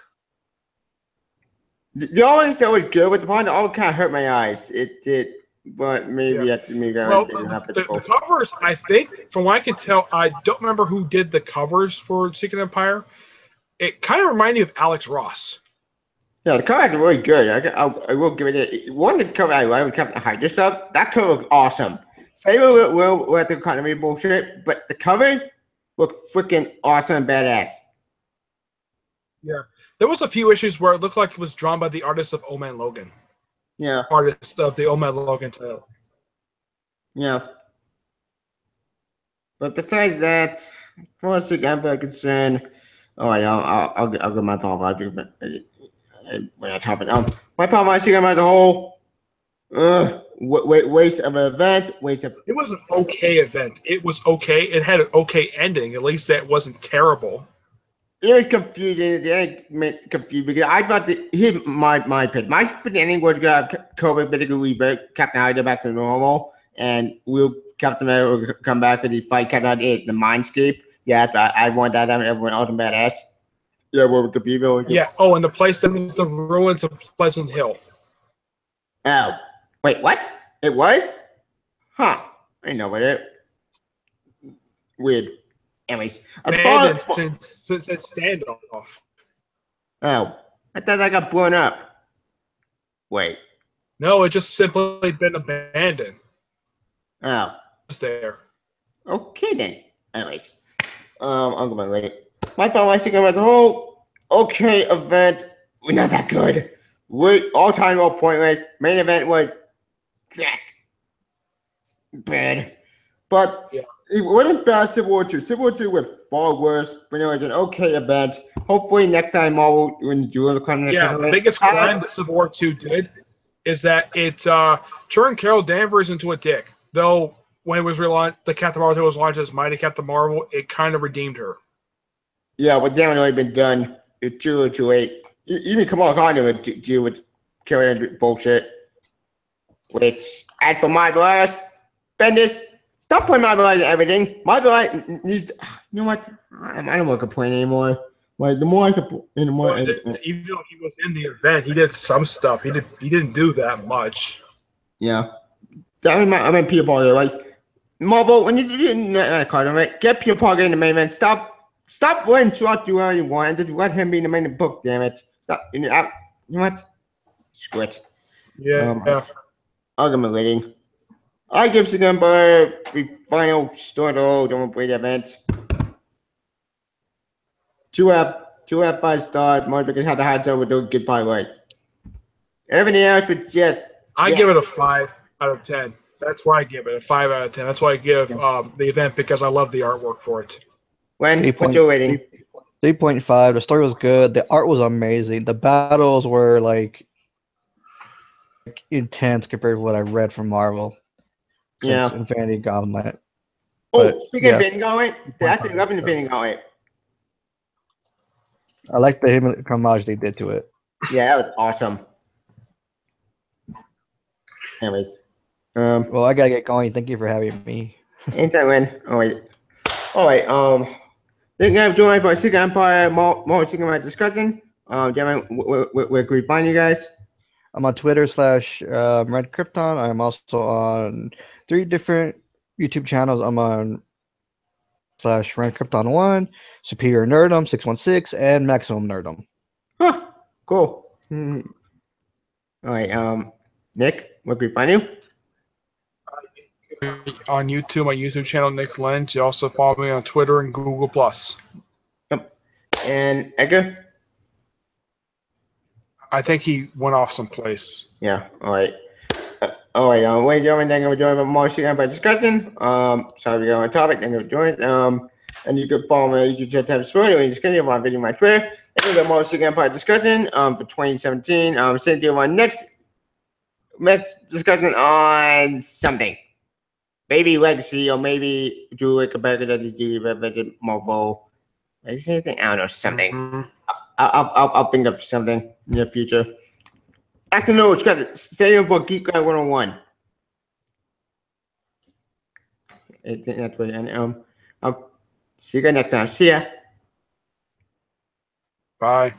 The only thing that was good with the point, all kind of hurt my eyes. It did, but maybe the covers, I think, from what I can tell, I don't remember who did the covers for Secret Empire. It kind of reminded me of Alex Ross. Yeah, the cover is really good. I will give it one of the cover I like with Captain Hydra stuff. That cover looks awesome. Same with the continuity bullshit, but the covers look freaking awesome and badass. Yeah. There was a few issues where it looked like it was drawn by the artist of Old Man Logan. Yeah. Artist of the Old Man Logan title. Yeah. But besides that, as far as the Empire concerned, I'll get my thought about it when I top it. My thought about Secret Empire as a whole, waste of an event, It was an okay event. It was okay. It had an okay ending. At least that wasn't terrible. It was confusing. The ending meant confused because I thought here's my pick. My ending was gonna have COVID basically revert Captain Hydra back to normal, and Captain America will come back and he fight Captain Hydra the Mindscape. Yeah, I want that. Everyone else badass. Yeah, well, with the people. Yeah. Oh, and the place that was the ruins of Pleasant Hill. Oh, wait, what? It was? Huh? I didn't know about it. Weird. Anyways, since its standoff. Oh, I thought I got blown up. Wait. No, it just simply been abandoned. Oh. It's there. Okay then. Anyways, I'll go back later. My final I think about the whole okay event. Not that good. All time all pointless. Main event was bad. But Yeah. it wasn't bad. Civil War 2. Civil War 2 was far worse, but it was an okay event. Hopefully next time Marvel will do the content. Yeah, the biggest crime that Civil War 2 did is that it turned Carol Danvers into a dick. Though when it was relaunched, the Captain Marvel was launched as Mighty Captain Marvel, it kind of redeemed her. Yeah, but damn, it already been done. It's too late. Even Kamala Khan would deal with Carol Danvers bullshit. Which, as for Multiverse, Bendis, stop putting Multiverse in everything. Multiverse needs. You know what? I don't want to complain anymore. Like the more I complain, the more. Even though he was in the event, he did some stuff. He didn't do that much. Yeah, I mean, Peter Parker. Like Marvel, when you do that card, right? Get Peter Parker in the main event. Stop letting Scott do whatever you want, and just let him be in the main book. Damn it! Stop. You know what? Screw it. Yeah. Argument rating. I give Second Empire the final start. Oh, don't play the event. 2 out 5 stars. Motherfuckers had the hats over. Don't get by right. Everything else was just. I give it a 5 out of 10. That's why I give it a 5 out of 10. That's why I give the event, because I love the artwork for it. What's your rating? 3.5. The story was good. The art was amazing. The battles were like intense compared to what I read from Marvel. Since Infinity Gauntlet. Oh, speaking of Infinity Gauntlet, that's an Infinity Gauntlet. I like the homage they did to it. Yeah, that was awesome. Anyways, well, I gotta get going. Thank you for having me. Anytime, man. All right. Thank you for joining for Secret Empire more Secret Empire discussion. Gentlemen, where can we find you guys? I'm on Twitter /Red Krypton. I'm also on 3 different YouTube channels. I'm on /Red Krypton 1, Superior Nerdum 616, and Maximum Nerdum. Huh. Cool. All right. Nick, where can we find you? On YouTube, my YouTube channel, Nick Lynch. You also follow me on Twitter and Google+. Yep. And Edgar? I think he went off someplace. Yeah. All right. Ladies and gentlemen, thank you for joining more Secret Empire discussion. Sorry we got on topic. Thank you for joining. And you can follow my YouTube channel, Type Sport, or you just get my video on my Twitter. And we got more Secret Empire discussion for 2017. Send you my next discussion on something. Maybe Legacy, or maybe do like a better than Marvel. Is anything? I don't know, something. Mm-hmm. I'll think of something in the future. Actually, no, it's got to stay in for Geek Guy 101. I think that's what. And I'll see you guys next time. See ya. Bye.